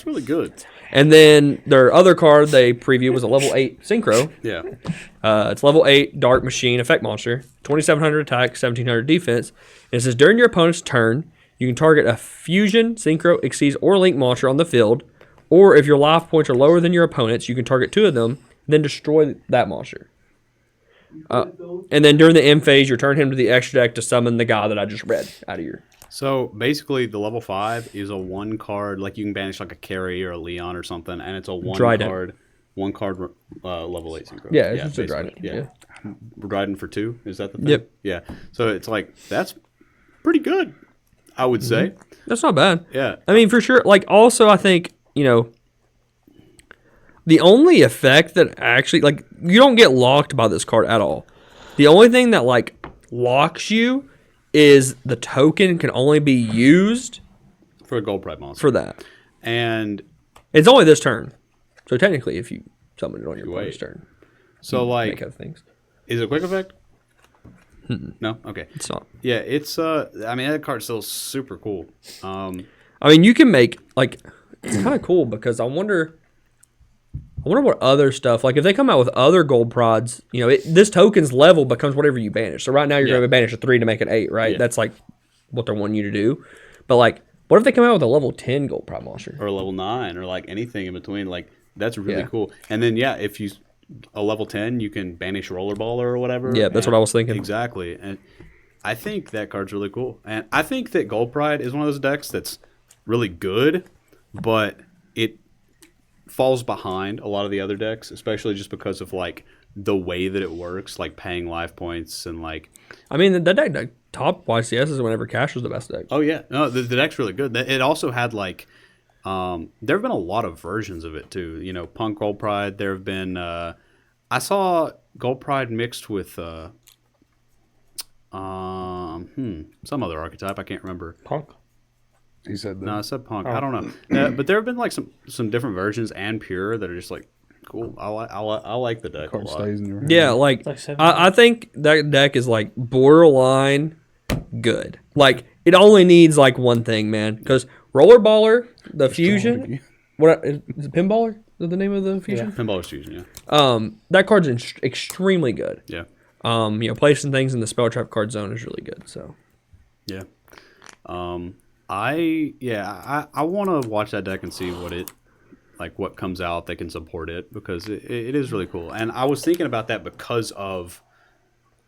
really good. And then their other card they preview was a level 8 synchro. Yeah. It's level 8 dark machine effect monster, 2700 attack, 1700 defense. And it says during your opponent's turn, you can target a fusion, synchro, exceed, or link monster on the field, or if your life points are lower than your opponent's, you can target 2 of them, then destroy that monster. And then during the end phase, you return him to the extra deck to summon the guy that I just read out of your. So basically, the level 5 is a 1 card, like you can banish like a Carry or a Leon or something, and it's a 1 Dryden. card level 8 synchro. Yeah, it's just a basically. Dryden. Yeah. Dryden for 2, is that the thing? Yep. Yeah. So it's like, that's pretty good, I would say. That's not bad. Yeah. I mean, for sure. Like, also, I think, the only effect that actually, like, you don't get locked by this card at all. The only thing that, like, locks you is the token can only be used For a gold pride monster. for that. And It's only this turn. So, technically, if you summon it on your opponent's wait. turn, so, make like, other things. is it a quick effect? No? Okay. It's not. Yeah, it's, I mean, that card's still super cool. I mean, you can make, like, it's kind of cool because I wonder what other stuff, like if they come out with other gold prods, this token's level becomes whatever you banish. So right now you're going to banish a 3 to make it 8, right? Yeah. That's like what they're wanting you to do. But like, what if they come out with a level 10 gold prod monster? Or a level 9, or like anything in between. Like, that's really Yeah. cool. And then, yeah, if you a level 10, you can banish Rollerballer or whatever. Yeah, that's what I was thinking. Exactly. And I think that card's really cool. And I think that Gold Pride is one of those decks that's really good, but it falls behind a lot of the other decks, especially just because of like the way that it works, like paying life points and like. I mean, that deck, like, top YCS is whenever Cash was the best deck. Oh yeah, no, the deck's really good. It also had like, there have been a lot of versions of it too. Punk Gold Pride. There have been. I saw Gold Pride mixed with some other archetype. I can't remember. Punk. He said that. No, I said Punk. I don't know. But there have been like some different versions and pure that are just like cool. I like the deck a Card lot. stays in your hand. Yeah, like, Like 7. I think that deck is like borderline good. Like, it only needs like one thing, man. Because Rollerballer, the fusion, what is it, Pinballer? Is that the name of the fusion? Pinballer's Fusion, yeah. That card's extremely good. Yeah. Placing things in the spell trap card zone is really good. So Yeah. I want to watch that deck and see what comes out that can support it, because it is really cool. And I was thinking about that because of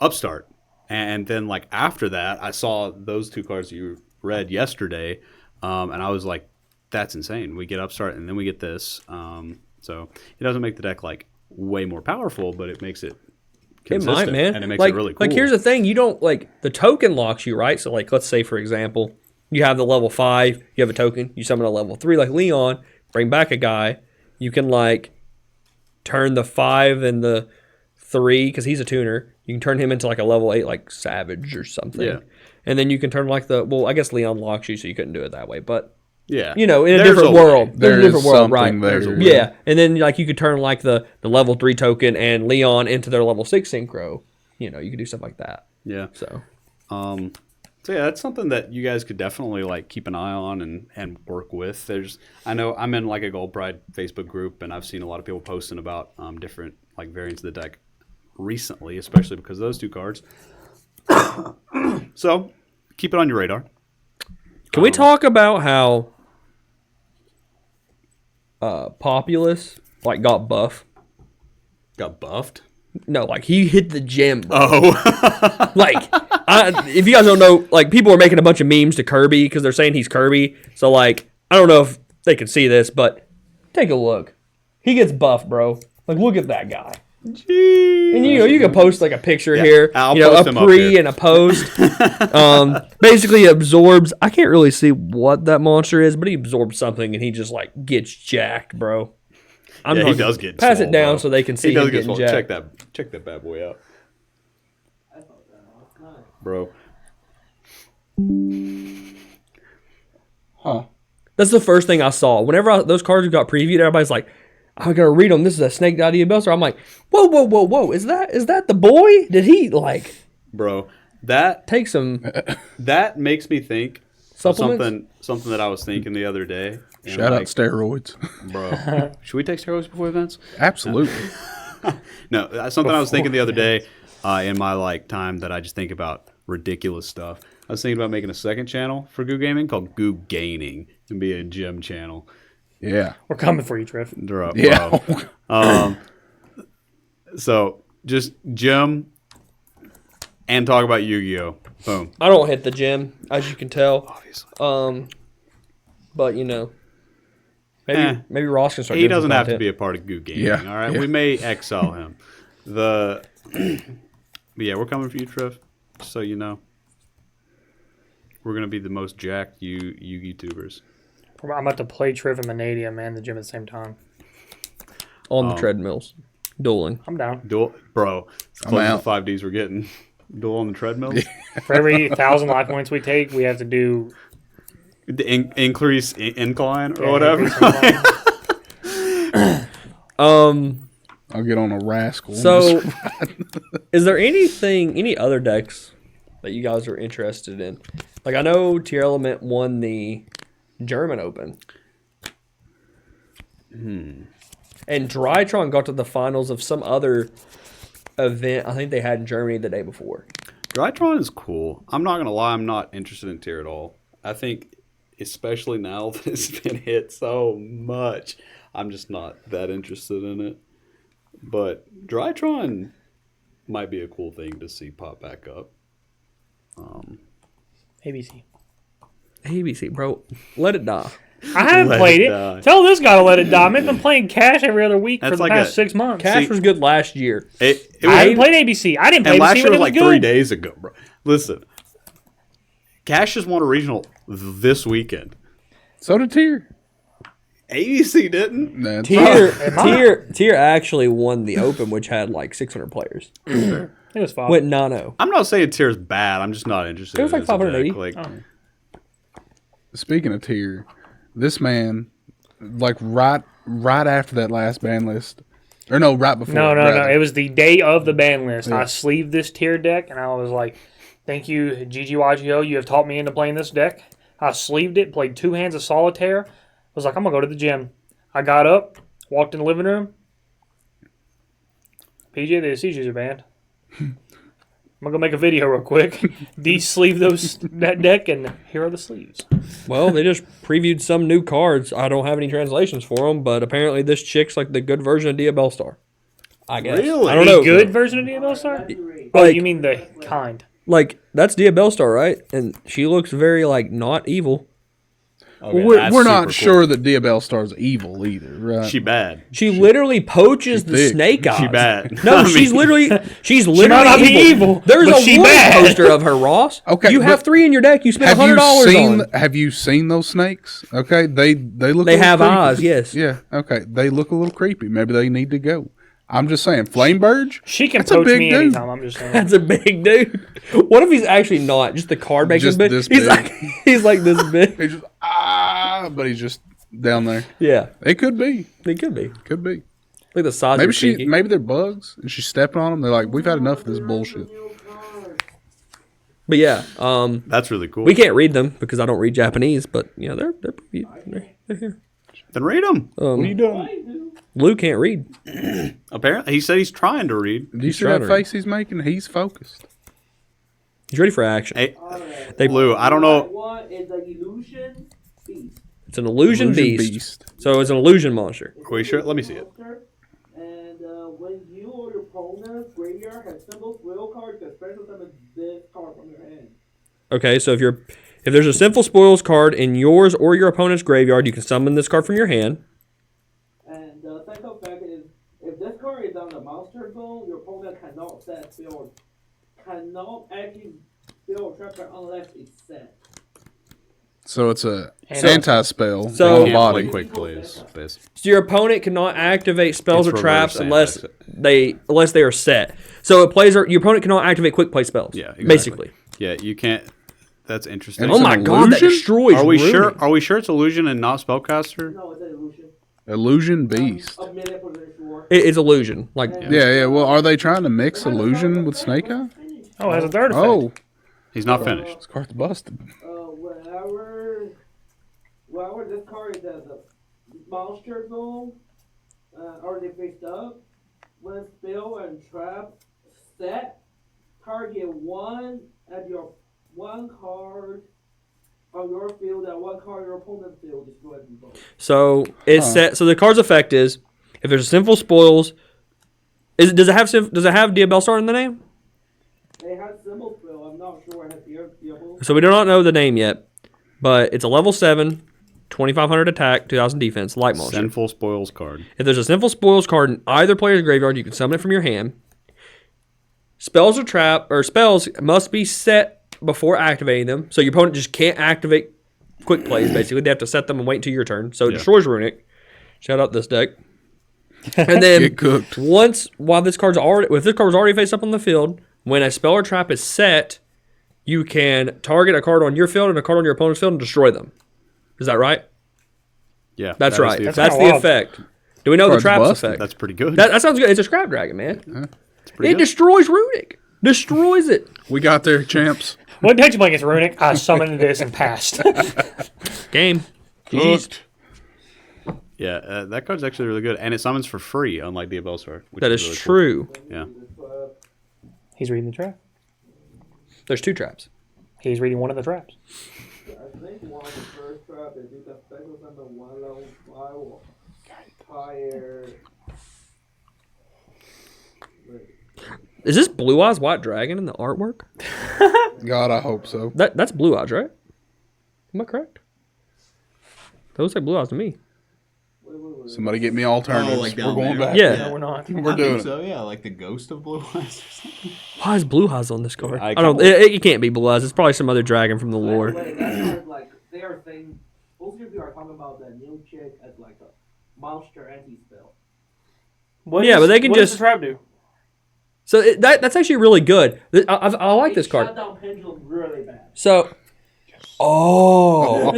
Upstart. And then like after that, I saw those 2 cards that you read yesterday, and I was like, that's insane. We get Upstart and then we get this. So it doesn't make the deck like way more powerful, but it makes it consistent. it might, man. And it makes like, it really cool. Like, here's the thing: you don't like the token locks you, right? So like, let's say for example, you have the level 5, you have a token, you summon a level 3 like Leon, bring back a guy. You can like turn the 5 and the 3 because he's a tuner. You can turn him into like a level 8 like Savage or something. Yeah. And then you can turn like I guess Leon locks you, so you couldn't do it that way. But Yeah. in a There's different a way. world, there's a There is different world, right? something there. There's a way. Yeah, and then like you could turn like the level 3 token and Leon into their level 6 synchro. You could do stuff like that. Yeah. So So yeah, that's something that you guys could definitely like keep an eye on and work with. I know I'm in like a Gold Pride Facebook group, and I've seen a lot of people posting about different like variants of the deck recently, especially because of those 2 cards. So keep it on your radar. can we talk about how Populous like got buff? Got buffed. No, like he hit the gym. Oh, Like if you guys don't know, like people are making a bunch of memes to Kirby because they're saying he's Kirby. So like, I don't know if they can see this, but take a look. He gets buff, bro. Like, look at that guy. Jeez. And you can post like a picture Yeah, here, I'll you know, post a him up pre here. and a post. Basically absorbs. I can't really see what that monster is, but he absorbs something and he just like gets jacked, bro. Yeah, he does get pass swole, it down bro. so they can see He does him get getting swole. jacked. Check that bad boy out, I thought that was nice. bro. Huh. That's the first thing I saw. Whenever those cards got previewed, everybody's like, "I'm gonna read them. This is a snake idea buster." I'm like, "Whoa! Is that the boy? Did he like Bro, that take some makes me think supplements?" something that I was thinking the other day. And Shout out like, steroids. bro. Should we take steroids before events? Absolutely. No, that's something I was thinking the other day in my like time that I just think about ridiculous stuff. I was thinking about making a second channel for Guud Gaming called Guud Gaining and be a gym channel. Yeah. We're coming for you, Triff. Bro. Yeah. So just gym and talk about Yu-Gi-Oh. Boom. I don't hit the gym, as you can tell. Obviously. But you know, Eh. maybe Ross can start. He doing some doesn't have to content. be a part of Guud Gaming. Yeah, All right. yeah. We may excel him. But yeah, we're coming for you, Trev. Just so you know. We're gonna be the most jacked YouTubers. I'm about to play Triff and Manadia, man, the gym at the same time. on the treadmills, dueling. I'm down. Duel, bro. It's I'm close to out. 5Ds we're getting. Duel on the treadmill. For every 1,000 life points we take, we have to do The increase incline or yeah, whatever. increase I'll get on a rascal. So, is there any other decks that you guys are interested in? Like, I know Tier Element won the German Open. And Drytron got to the finals of some other event I think they had in Germany the day before. Drytron is cool. I'm not gonna lie, I'm not interested in tier at all. I think, especially now that it's been hit so much, I'm just not that interested in it. But Drytron might be a cool thing to see pop back up. ABC. ABC, bro. Let it die. I haven't Let played it it. die. Tell this guy to let it die. I've been playing Cash every other week for That's the like past a- 6 months. Cash See- was good last year. It I was, haven't played ABC. I didn't play and ABC last year when was it was like good. 3 days ago, bro. Listen, Cash just won a regional this weekend. So did Tier. ABC didn't. That's Tier actually won the Open, which had like 600 players. It was fun. Went 9-0. I'm not saying tier's bad. I'm just not interested. It was in like as a deck. 580. Like, Speaking of Tier, this man, like right after that last ban list, or no, right before. No. rather. It was the day of the ban list. I sleeved this tier deck, and I was like, thank you, YuGiOh. You have taught me into playing this deck. I sleeved it, played 2 hands of solitaire. I was like, I'm going to go to the gym. I got up, walked in the living room. PJ, the seizures are banned. I'm going to go make a video real quick. De-sleeve that deck, and here are the sleeves. Well, they just previewed some new cards. I don't have any translations for them, but apparently this chick's like the good version of Dia Bellstar. I guess. Really? I don't The know. good version of Dia Star? Oh, Like- you mean the kind. Like, that's Dia Bellstar, right? And she looks very, like, not evil. okay, We're that's not super sure that Diabell Star's evil either, right? Cool. She bad. She literally poaches the thick. snake eyes. She bad. No, I she's mean- literally might not be evil, There's but a she wood bad. poster of her, Ross. Okay, you have but 3 in your deck. You spent have you $100 seen? on. Have you seen those snakes? Okay, they look. They a little have creepy. eyes, yes. Yeah. Okay, they look a little creepy. Maybe they need to go. I'm just saying, Flameburge. She can That's a poach big me dude. anytime. I'm just saying. That's a big dude. What if he's actually not? Just the card makes him Just big. this He's big. like he's like this big. He's just but he's just down there. Yeah, It could be. it could be. Could be. Look at the size Maybe of her pinky. maybe they're bugs and she's stepping on them. They're like, we've had enough of this bullshit. But yeah, That's really cool. we can't read them because I don't read Japanese. But you know, they're here. Then read them. What are you doing? Lou can't read. Apparently, he said he's trying to read. Do you see trying that to read. face he's making? He's focused. He's ready for action. Hey, They- Lou, I don't know. One is the illusion beast. It's an illusion, beast. So it's an illusion monster. Are we sure? Let me see it. And when you or your opponent graveyard graveyard has simple spoil card, the special summon this card from your hand. Okay, so if there's a Sinful Spoils card in yours or your opponent's graveyard, you can summon this card from your hand. And the second effect is, if this card is on the monster zone, your opponent cannot set spell, cannot actually spell trapper unless it's set. So it's a And- anti-spell So- on the Can't body. play quick plays. So your opponent cannot activate spells It's or traps reverse unless they are set. So your opponent cannot activate quick play spells. Yeah, exactly. Basically. Yeah, you can't. That's interesting. It's Oh an my god, that illusion? destroys Are we Runic. sure? Are we sure it's illusion and not spellcaster? No, it's an illusion. Illusion Beast. A minute for the sure. It's illusion. Like Yeah. Well, are they trying to mix illusion with Snake Eye? Oh, it has a third effect. Oh, He's not finished. this card's busted. Whenever this card is at the monster zone, already fixed up, when spell and trap set, target one card on your field and one card on your opponent's field, destroy them both. so it's set. So the card's effect is if there's a Sinful Spoils. Does it have Diabellstar in the name? They have symbol spell, I'm not sure it has the So we do not know the name yet, but it's a level 7, 2,500 attack, 2,000 defense, light monster. Sinful spoils card. If there's a Sinful Spoils card in either player's graveyard, you can summon it from your hand. Spells must be set before activating them, so your opponent just can't activate quick plays. Basically, they have to set them and wait until your turn. So it destroys Runic. Shout out this deck. And then Get cooked. if this card was already face up on the field, when a spell or trap is set, you can target a card on your field and a card on your opponent's field and destroy them. Is that right? Yeah, That's that is right. the That's effect. the effect. Do we know the Card's traps busted. effect? That's pretty good. That sounds good. It's a Scrap Dragon, man. It's pretty It good. destroys Runic. Destroys it. We got there, champs. When Page playing against Runic, I summoned this and passed. Game. GG's. Yeah, that card's actually really good, and it summons for free, unlike Diabellstar. which That is really cool. true. Yeah. He's reading the trap. There's 2 traps. He's reading one of the traps. I think one of the first trap is you can special summon one level 5 or higher. Is this Blue Eyes White Dragon in the artwork? God, I hope so. That's Blue Eyes, right? Am I correct? That looks like Blue Eyes to me. Somebody get me alternatives. like We're down going there? back. Yeah. No, we're not. We're I doing think it. so, yeah, like the ghost of Blue Eyes or something. Why is Blue Eyes on this card? I I don't. It can't be Blue Eyes. It's probably some other dragon from the lore. By the way, that card, like, they are saying, most of you are talking about the new chick as like a monster anti-spell. Yeah, but they can what does just- the trap do? So that's actually really good. I like this It card. shut down pendulum really bad. So. Oh.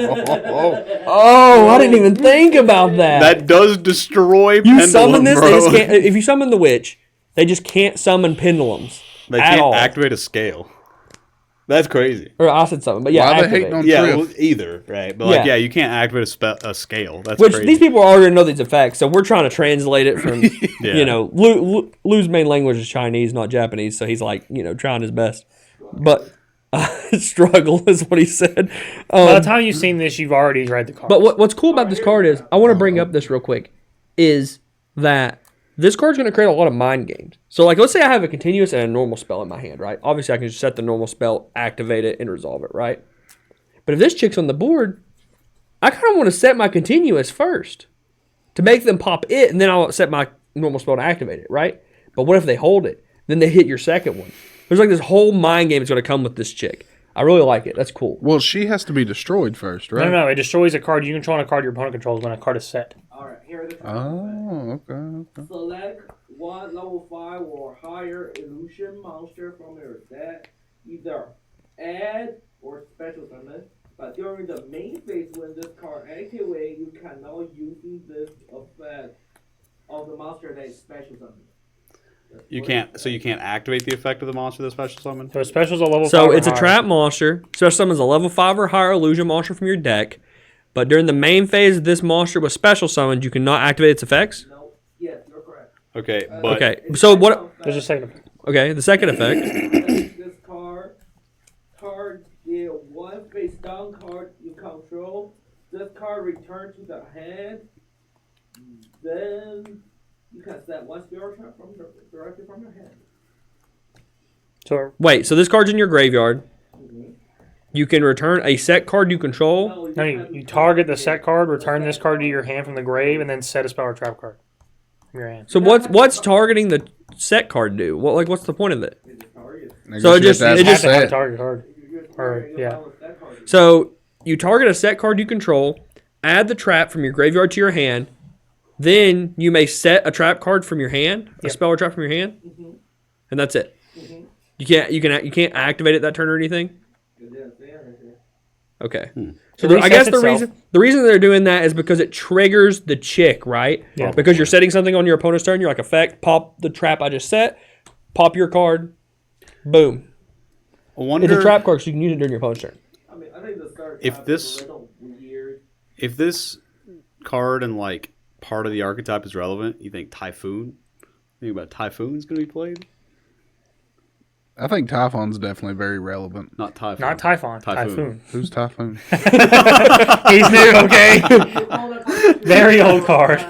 Oh, I didn't even think about that. That does destroy You Pendulum, summon this, bro. they just can't, if you summon the witch, they just can't summon pendulums They at can't all. activate a scale. That's crazy. Or I said something, but yeah, Why they activate. hating on Yeah, Triff? well, either, right? But, like, Yeah. yeah, you can't activate a scale. That's Which crazy. these people already know these effects, so we're trying to translate it from, Yeah. you know, Lou's main language is Chinese, not Japanese, so he's like, you know, trying his best. But struggle is what he said. By the time you've seen this, you've already read the card. But what's cool about this card is, I want to bring up this real quick, is that this card's going to create a lot of mind games. So, like, let's say I have a continuous and a normal spell in my hand, right? Obviously, I can just set the normal spell, activate it, and resolve it, right? But if this chick's on the board, I kind of want to set my continuous first to make them pop it, and then I'll set my normal spell to activate it, right? But what if they hold it? Then they hit your second one. There's like this whole mind game that's going to come with this chick. I really like it. That's cool. Well, she has to be destroyed first, right? no, it destroys a card you control and a card your opponent controls when a card is set. Alright, here are the Oh, okay. Select one level 5 or higher illusion monster from your deck. Either add or special summon. But during the main phase, when this card activates, you cannot use this effect of the monster that is special summoned. You can't activate the effect of the monster that's special summon. So special's a level 5 So or it's a higher. trap monster. Special summons a level 5 or higher illusion monster from your deck. But during the main phase of this monster was special summoned, you cannot activate its effects. No, yes, you're correct. Okay, but Okay, so what? There's a second effect. Okay, the second effect. This card deal one face down card you control. This card return to the hand. Then you can set one spell trap directly from your hand. So Wait, so this card's in your graveyard. You can return a set card you control. no, you target the set card, return this card to your hand from the grave, and then set a spell or trap card from your hand. So what's targeting the set card do? What's the point of it? I So guess it you just- have to You have have a to have a set. target card. Or, yeah. So you target a set card you control, add the trap from your graveyard to your hand, then you may set a trap card from your hand, a Yep. spell or trap from your hand, and that's it. You can't activate it that turn or anything. Okay. So It I guess resets itself. the reason they're doing that is because it triggers the chick, right? Yeah. Because you're setting something on your opponent's turn, you're like effect, pop the trap I just set, pop your card, boom. I wonder It's a trap card, so you can use it during your opponent's turn. I mean, I think the third If trap this- is a little weird. if this card and like part of the archetype is relevant. You think Typhoon? Think about Typhoon's going to be played? I think Typhon's definitely very relevant. Not Typhoon. Not Typhon. Typhoon. Typhoon. Who's Typhoon? He's new, okay? Very old card. Okay.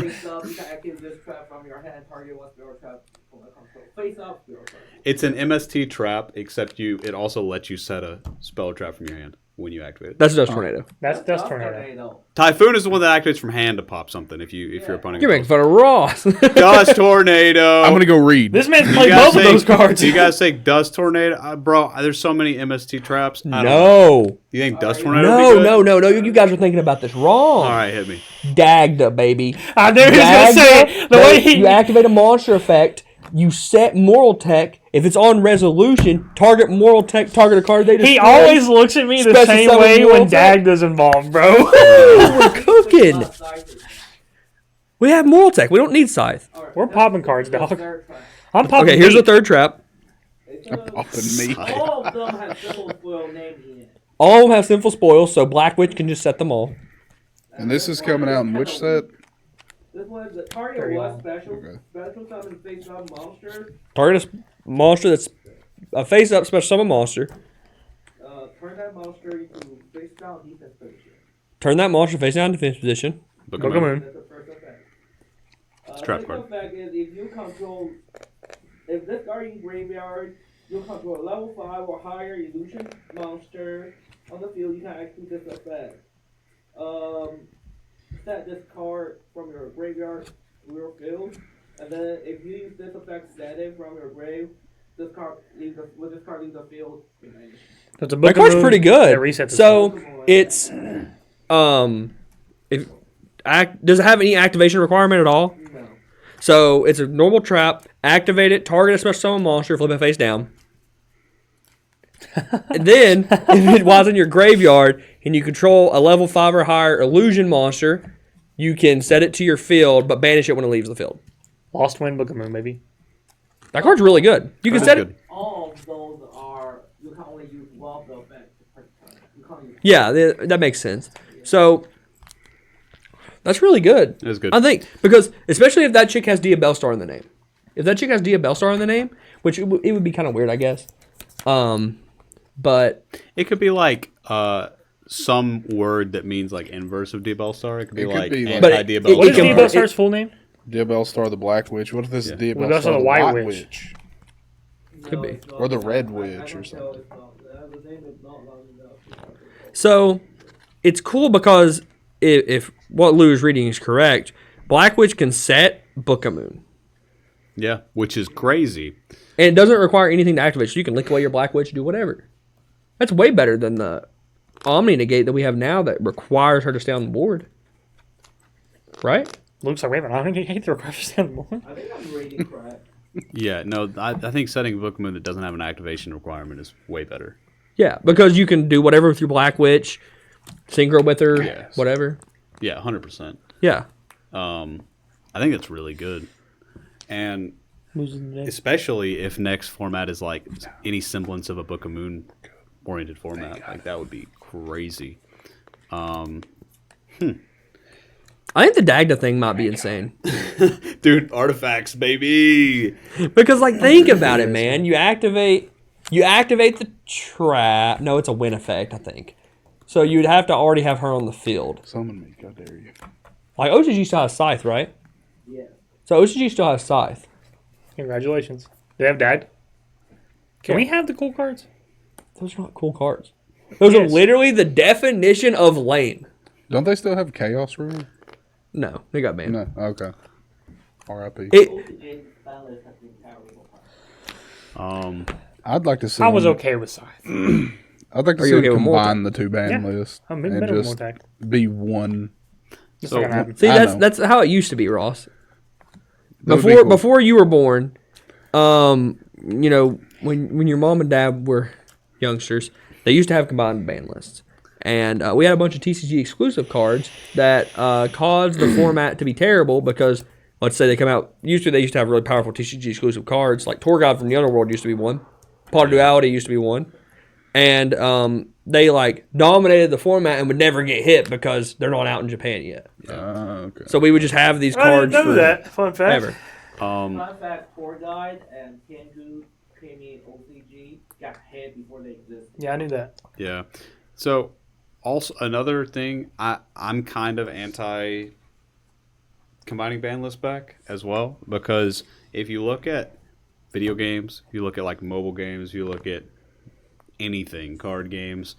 Face up, you can activate this trap from your hand, target one spell or trap from the control. Face up, spell or trap. It's an MST trap, except it also lets you set a spell or trap from your hand when you activate it. That's Dust Tornado. That's Tornado. Typhoon is the one that activates from hand to pop something if your opponent. You're making fun of Ross. Dust Tornado. I'm gonna go read. This man's You played guys both of say- those cards. Do you guys say Dust Tornado? Bro, there's so many MST traps. I don't know. No. You think Dust Tornado would be No, good? no. You guys are thinking about this wrong. All right, hit me. Dagda, baby. I knew he was going to say it. The way he... You activate a monster effect. You set Moral Tech. If it's on Resolution, target Moral Tech, target a card they He destroy. always looks at me the Special same summon way Moral when Tech. Dagda's involved, bro. We're cooking. We have Moral Tech. We don't need Scythe. We're popping cards, dog. Third trap. I'm popping Okay, here's the meat. third trap. Popping me. All of them have simple spoil named in it. All of them have Sinful Spoils, so Black Witch can just set them all. And this is coming out in which set? This one, the target Very was long. special summon face up monster. Target a monster that's a face-up special summon monster. Turn that monster into face down defense position. Turn that monster face down in defense position. Book 'em Book 'em up. in. That's the first effect. Trap Second card. effect is if this card in graveyard, you control a level 5 or higher illusion monster on the field, you can activate this effect. Set this card from your graveyard to your field, and then if you use this effect setting from your grave, this card leaves the field. That's a That book card's of pretty moves good. that resets itself. So it's does it have any activation requirement at all? No. So it's a normal trap. Activate it. Target a special summon monster. Flip it face down. And then if it was in your graveyard and you control a level 5 or higher illusion monster, you can set it to your field, but banish it when it leaves the field. Lost Wind, Book of Moon, baby. That card's really good. You can That set is it. good. All of those are you can only use one of the effects per turn. You can't use Yeah, that makes sense. So that's really good. It is good. I think because especially if that chick has Dia Bellstar in the name. If that chick has Dia Bellstar in the name, which it would be kind of weird, I guess. But It could be like some word that means like inverse of Diabellstar. It could be It could like be like- But it- anti-Diabellstar. What is can- Diabellstar's full name? Diabellstar the Black Witch. What if this Yeah. is Diabellstar Well, that's the the White White Witch. Witch? Could be. it's not. Or the Red I Witch can or tell something. it's not. The name is not long enough. so it's cool because if what Lou is reading is correct, Black Witch can set Book of Moon. Yeah, which is crazy. And it doesn't require anything to activate, so you can lick away your Black Witch, do whatever. That's way better than the Omni Negate that we have now that requires her to stay on the board. Right? Luke's like, wait a minute, I don't hate the requirements down the board. I think I'm reading correct. Yeah, no, I think setting a Book of Moon that doesn't have an activation requirement is way better. Yeah, because you can do whatever with your Black Witch, synchro with her, Yes. whatever. Yeah, 100%. Yeah. I think that's really good. And especially if next format is like any semblance of a Book of Moon oriented format, like that would be crazy. I think the Dagda thing might be insane. Dude, artifacts, baby. Because like think about it, man. You activate the trap. No, it's a win effect, I think. So you'd have to already have her on the field. Summon me, God dare you. Like OCG still has Scythe, right? Yeah. So OCG still has Scythe. Congratulations. They have Dag? Can we have the cool cards? Those are not cool cards. Those are Yes. literally the definition of lame. Don't they still have Chaos Rule? No, they got banned. No. Okay. R.I.P. It, I'd like to see. I was them- okay with Scythe. I'd like to Are see you them okay with combine the two band Yeah. lists I'm better and with just Mortag. be one. It's So- not gonna happen. see, I know. that's how it used to be, Ross. That would be Before cool. before you were born, you know, when your mom and dad were youngsters, they used to have combined ban lists. And we had a bunch of TCG exclusive cards that caused the format to be terrible because, let's say they come out, they used to have really powerful TCG exclusive cards, like Tour Guide from the Underworld used to be one, Pot of Duality used to be one, and they like dominated the format and would never get hit because they're not out in Japan yet. Okay. So we would just have these I didn't cards know for that. Fun fact. ever. Fun fact, Tour Guide and Tengu Premium OCG got hit before they existed. Yeah, I knew that. Yeah. So, also another thing, I'm kind of anti combining ban lists back as well, because if you look at video games, if you look at like mobile games, you look at anything, card games,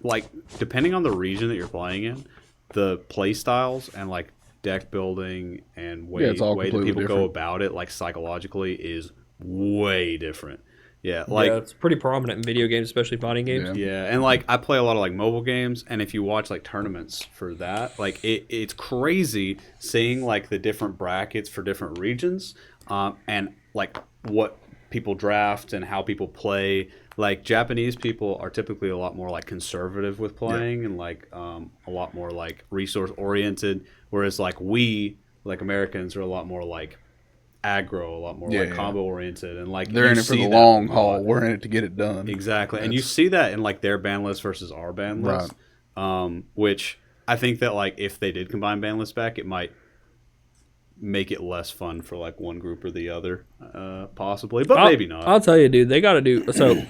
like depending on the region that you're playing in, the play styles and like deck building and way, it's all way that completely people go different. about it, like psychologically, is way different. Yeah, like Yeah, it's pretty prominent in video games, especially fighting games. Yeah. yeah, and like I play a lot of like mobile games, and if you watch like tournaments for that, like it's crazy seeing like the different brackets for different regions, and like what people draft and how people play. Like Japanese people are typically a lot more like conservative with playing, and like a lot more like resource oriented, whereas like we like Americans are a lot more like aggro, a lot more Yeah, like yeah. combo oriented, and like They're you in it for see the that long a haul. lot. We're in it to get it done. Exactly, and you That's- see that in like their ban list versus our ban list, which I think that like if they did combine ban lists back, it might make it less fun for like one group or the other, possibly, but maybe not. I'll tell you, dude, they got to do so.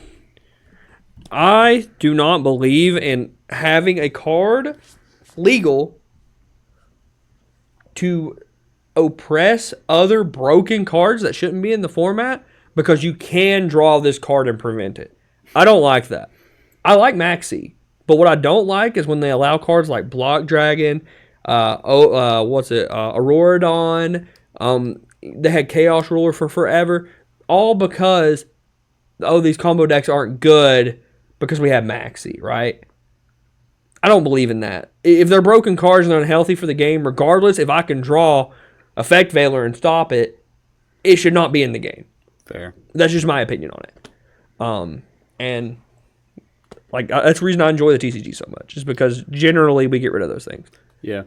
I do not believe in having a card legal to oppress other broken cards that shouldn't be in the format because you can draw this card and prevent it. I don't like that. I like Maxi, but what I don't like is when they allow cards like Block Dragon, Auroradon, they had Chaos Ruler for forever, all because, these combo decks aren't good because we have Maxi, right? I don't believe in that. If they're broken cards and they're unhealthy for the game, regardless, if I can draw Effect Veiler and stop it, it should not be in the game. Fair. That's just my opinion on it. And like that's the reason I enjoy the TCG so much, is because generally we get rid of those things. Yeah.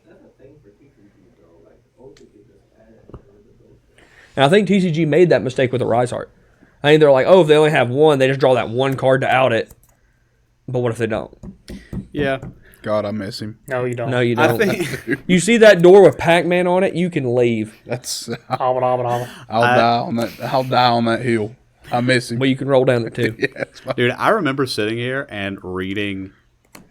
That's a thing for TCG though. Like OCG just added a little bit of those. And I think TCG made that mistake with the Rise Heart. I think they're like, oh, if they only have one, they just draw that one card to out it. But what if they don't? Yeah. God, I miss him. No, you don't. No, you I don't. think You see that door with Pac-Man on it, you can leave. That's Hobbit, hobbit, hobbit. I'll die on that. I'll die on that hill. I miss him. But you can roll down there too. Yeah, it's fine. dude, I remember sitting here and reading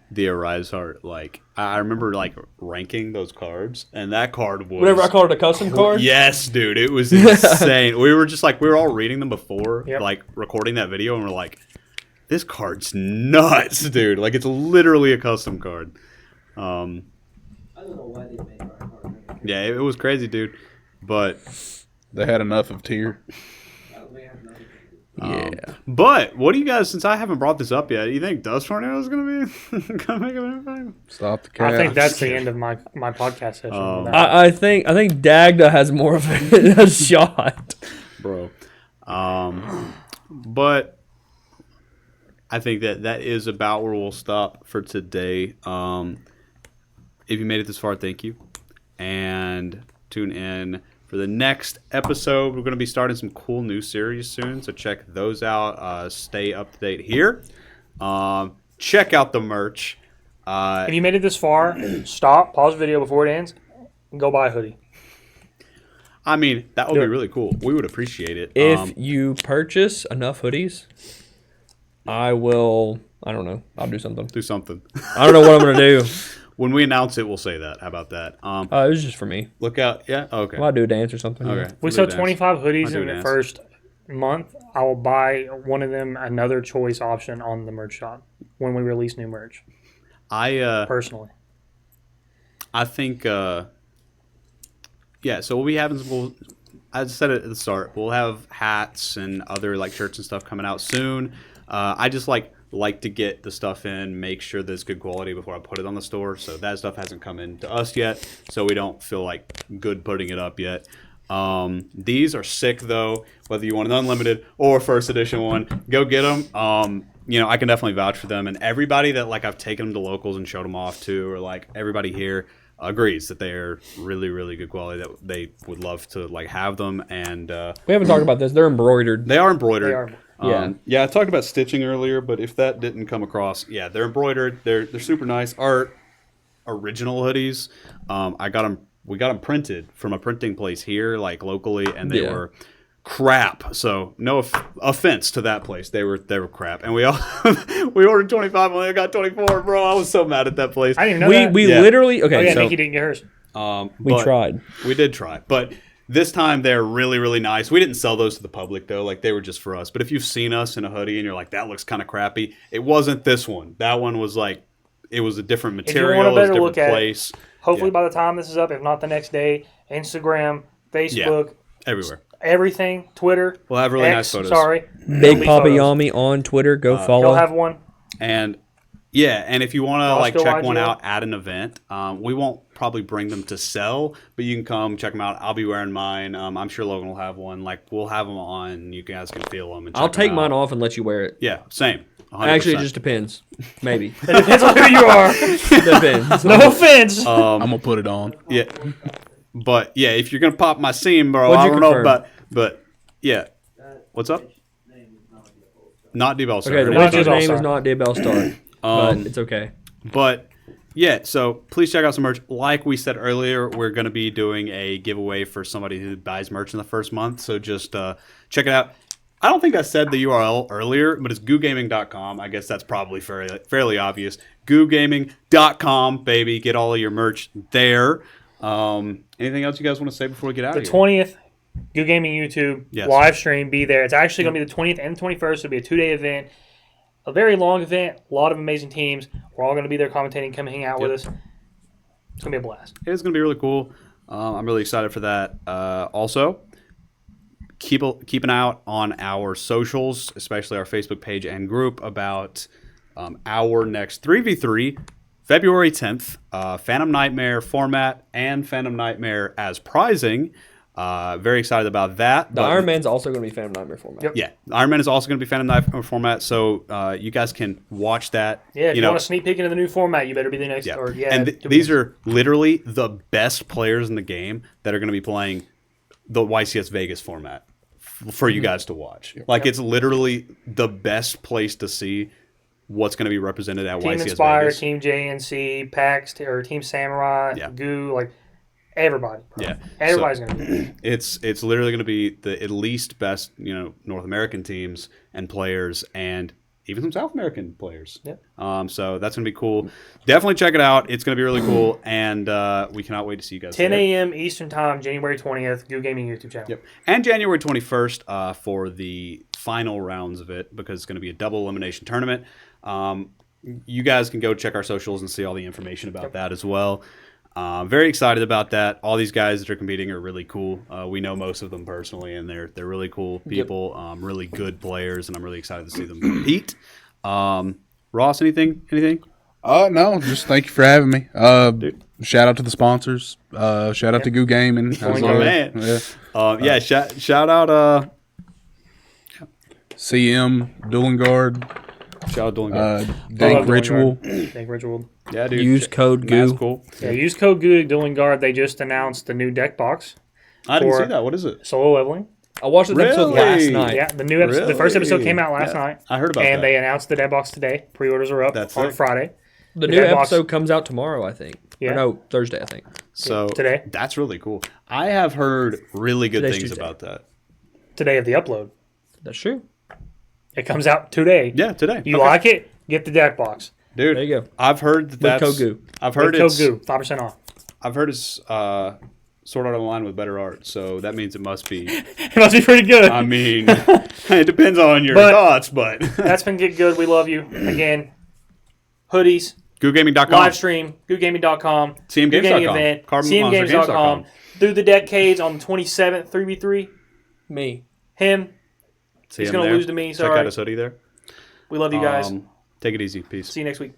the Arise Heart. Like, I remember like ranking those cards, and that card was Whatever I call it, a custom card. Yes, dude, it was insane. We were all reading them before, Yep. like recording that video, and we're like, this card's nuts, dude. Like, it's literally a custom card. I don't know why they made our card. Yeah, it was crazy, dude. But They had enough of tier. They have nothing. Yeah. but what do you guys? Since I haven't brought this up yet, do you think Dust Tornado is gonna be gonna make an impact? Stop the cat. I think that's the end of my podcast session. Oh. with that. I think Dagda has more of a shot. Bro. But I think that is about where we'll stop for today. If you made it this far, thank you. And tune in for the next episode. We're going to be starting some cool new series soon, so check those out. Stay up to date here. Check out the merch. If you made it this far, stop, pause the video before it ends, and go buy a hoodie. I mean, that would Do be it. really cool. We would appreciate it. If you purchase enough hoodies, I will. I don't know. I'll do something. do something. I don't know what I'm gonna do. When we announce it, we'll say that. How about that? It was just for me. Look out. Yeah. Okay. Well, I'll do a dance or something. Okay. We We'll sold do 25 hoodies do in the dance. first month, I will buy one of them another choice option on the merch shop when we release new merch. Personally, I think so what we have is I said it at the start, we'll have hats and other like shirts and stuff coming out soon. I just like to get the stuff in, make sure that it's good quality before I put it on the store. So that stuff hasn't come in to us yet, so we don't feel like good putting it up yet. These are sick though. Whether you want an unlimited or first edition one, go get them. I can definitely vouch for them, and everybody that like I've taken them to locals and showed them off to, or like everybody here agrees that they are really, really good quality. That they would love to like have them, and We haven't talked about this. They're embroidered. they are embroidered. they are. Yeah, I talked about stitching earlier, but if that didn't come across, yeah, they're embroidered. They're super nice. Our original hoodies, we got them printed from a printing place here, like locally, and they were crap. So no offense to that place, they were crap. And we ordered 25, we only got 24, bro. I was so mad at that place. I didn't even know that. We Yeah. literally Oh yeah, so Nikki didn't get hers. we tried. We did try, but this time they're really, really nice. We didn't sell those to the public though; like they were just for us. But if you've seen us in a hoodie and you're like, "That looks kind of crappy," it wasn't this one. That one was like, it was a different you material, want a it was a better different look at it, place. Hopefully Yeah. by the time this is up, if not the next day, Instagram, Facebook, Everywhere. everything, Twitter. We'll have really nice X, photos. Sorry, Big There'll be Papa photos. Yami on Twitter. Go He'll follow. have one. And yeah, and if you want to like Costco check one YuGiOh. out at an event, we won't probably bring them to sell, but you can come check them out. I'll be wearing mine. I'm sure Logan will have one. Like we'll have them on. You guys can feel them. And check I'll take them mine out. off and let you wear it. Yeah, same. 100%. Actually, it just depends. Maybe. It depends on who you are. Depends. No offense. I'm gonna put it on. Yeah, but yeah, if you're gonna pop my seam, bro, What'd I you don't know confirm? about, but yeah, what's up? Not D-Bell, Okay, the Not witch's Dave name is All-Star. not Daybell Star, but it's okay. But yeah, so please check out some merch. Like we said earlier, we're going to be doing a giveaway for somebody who buys merch in the first month. So just check it out. I don't think I said the URL earlier, but it's GuudGaming.com. I guess that's probably fairly obvious. GuudGaming.com, baby. Get all of your merch there. Anything else you guys want to say before we get out The of here? 20th, Guud Gaming YouTube Yes. live stream. Be there. It's actually going to be the 20th and the 21st. It'll be a 2-day event. A very long event. A lot of amazing teams. We're all going to be there commentating. Come hang out with us. It's going to be a blast. It's going to be really cool. I'm really excited for that. Also, keep an eye out on our socials, especially our Facebook page and group, about our next 3v3, February 10th, Phantom Nightmare format and Phantom Nightmare as prizing. Very excited about that. The Iron Man's also going to be Phantom Nightmare format. Yep. Yeah, Iron Man is also going to be Phantom Nightmare format, so you guys can watch that. Yeah, if you know, want a sneak peek into the new format, you better be the next. yeah. Or, yeah And to be these next. are literally the best players in the game that are going to be playing the YCS Vegas format for you guys to watch. Like it's literally the best place to see what's going to be represented at Team YCS Inspire, Vegas. Team JNC, PAX, or Team Samurai, Yeah. Goo, like everybody. Bro. Yeah. Everybody's So- going to be there. It's literally going to be the at least best North American teams and players, and even some South American players. Yep. So that's going to be cool. Definitely check it out. It's going to be really cool, and we cannot wait to see you guys. 10 there. a.m. Eastern Time, January 20th, Guud Gaming YouTube channel. Yep. And January 21st for the final rounds of it, because it's going to be a double elimination tournament. You guys can go check our socials and see all the information about that as well. Very excited about that. All these guys that are competing are really cool. We know most of them personally, and they're really cool people, really good players, and I'm really excited to see them compete. Ross, anything? No, just thank you for having me. Shout out to the sponsors. Shout out to Guud Gaming. Oh, man. Yeah. Shout out CM, Dueling Guard, shout out Dolan Guard. Dank Dueling Ritual. Thank Ritual. Yeah, dude. Use code That's GOO. cool. Yeah, use code Guud at Dueling Guard. They just announced the new deck box, I didn't For- see that. What is it? solo leveling. I watched the episode Really? last night. Yeah, the new episode, the first episode Really? came out last Yeah, night. I heard about and that. they announced the deck box today. Pre-orders are up That's on sick. Friday. The The new dead box- episode comes out tomorrow, I think. Yeah. Or no, Thursday, I think. So Today? That's really cool. I have heard really good Today's things Tuesday. about that. Today of the upload. That's true. It comes out today. Yeah, today. You Okay. like it? Get the deck box. Dude, There you go. I've heard that With that's code GOO. I've heard With code it's Goo, 5% off. I've heard it's Sword Art Online with better art, so that means it must be. It must be pretty good. I mean, it depends on your But- thoughts, but That's been Get Good. We love you. Again, hoodies, GoodGaming.com. live stream, goodgaming.com, CMGames.com. Good Gaming event, CarMonsterGames.com. CMGames.com. Through the decades on the 27th, 3v3. Me. Him. See He's him going to there. lose to me. Check Sorry. out his hoodie there. We love you guys. Take it easy. Peace. See you next week.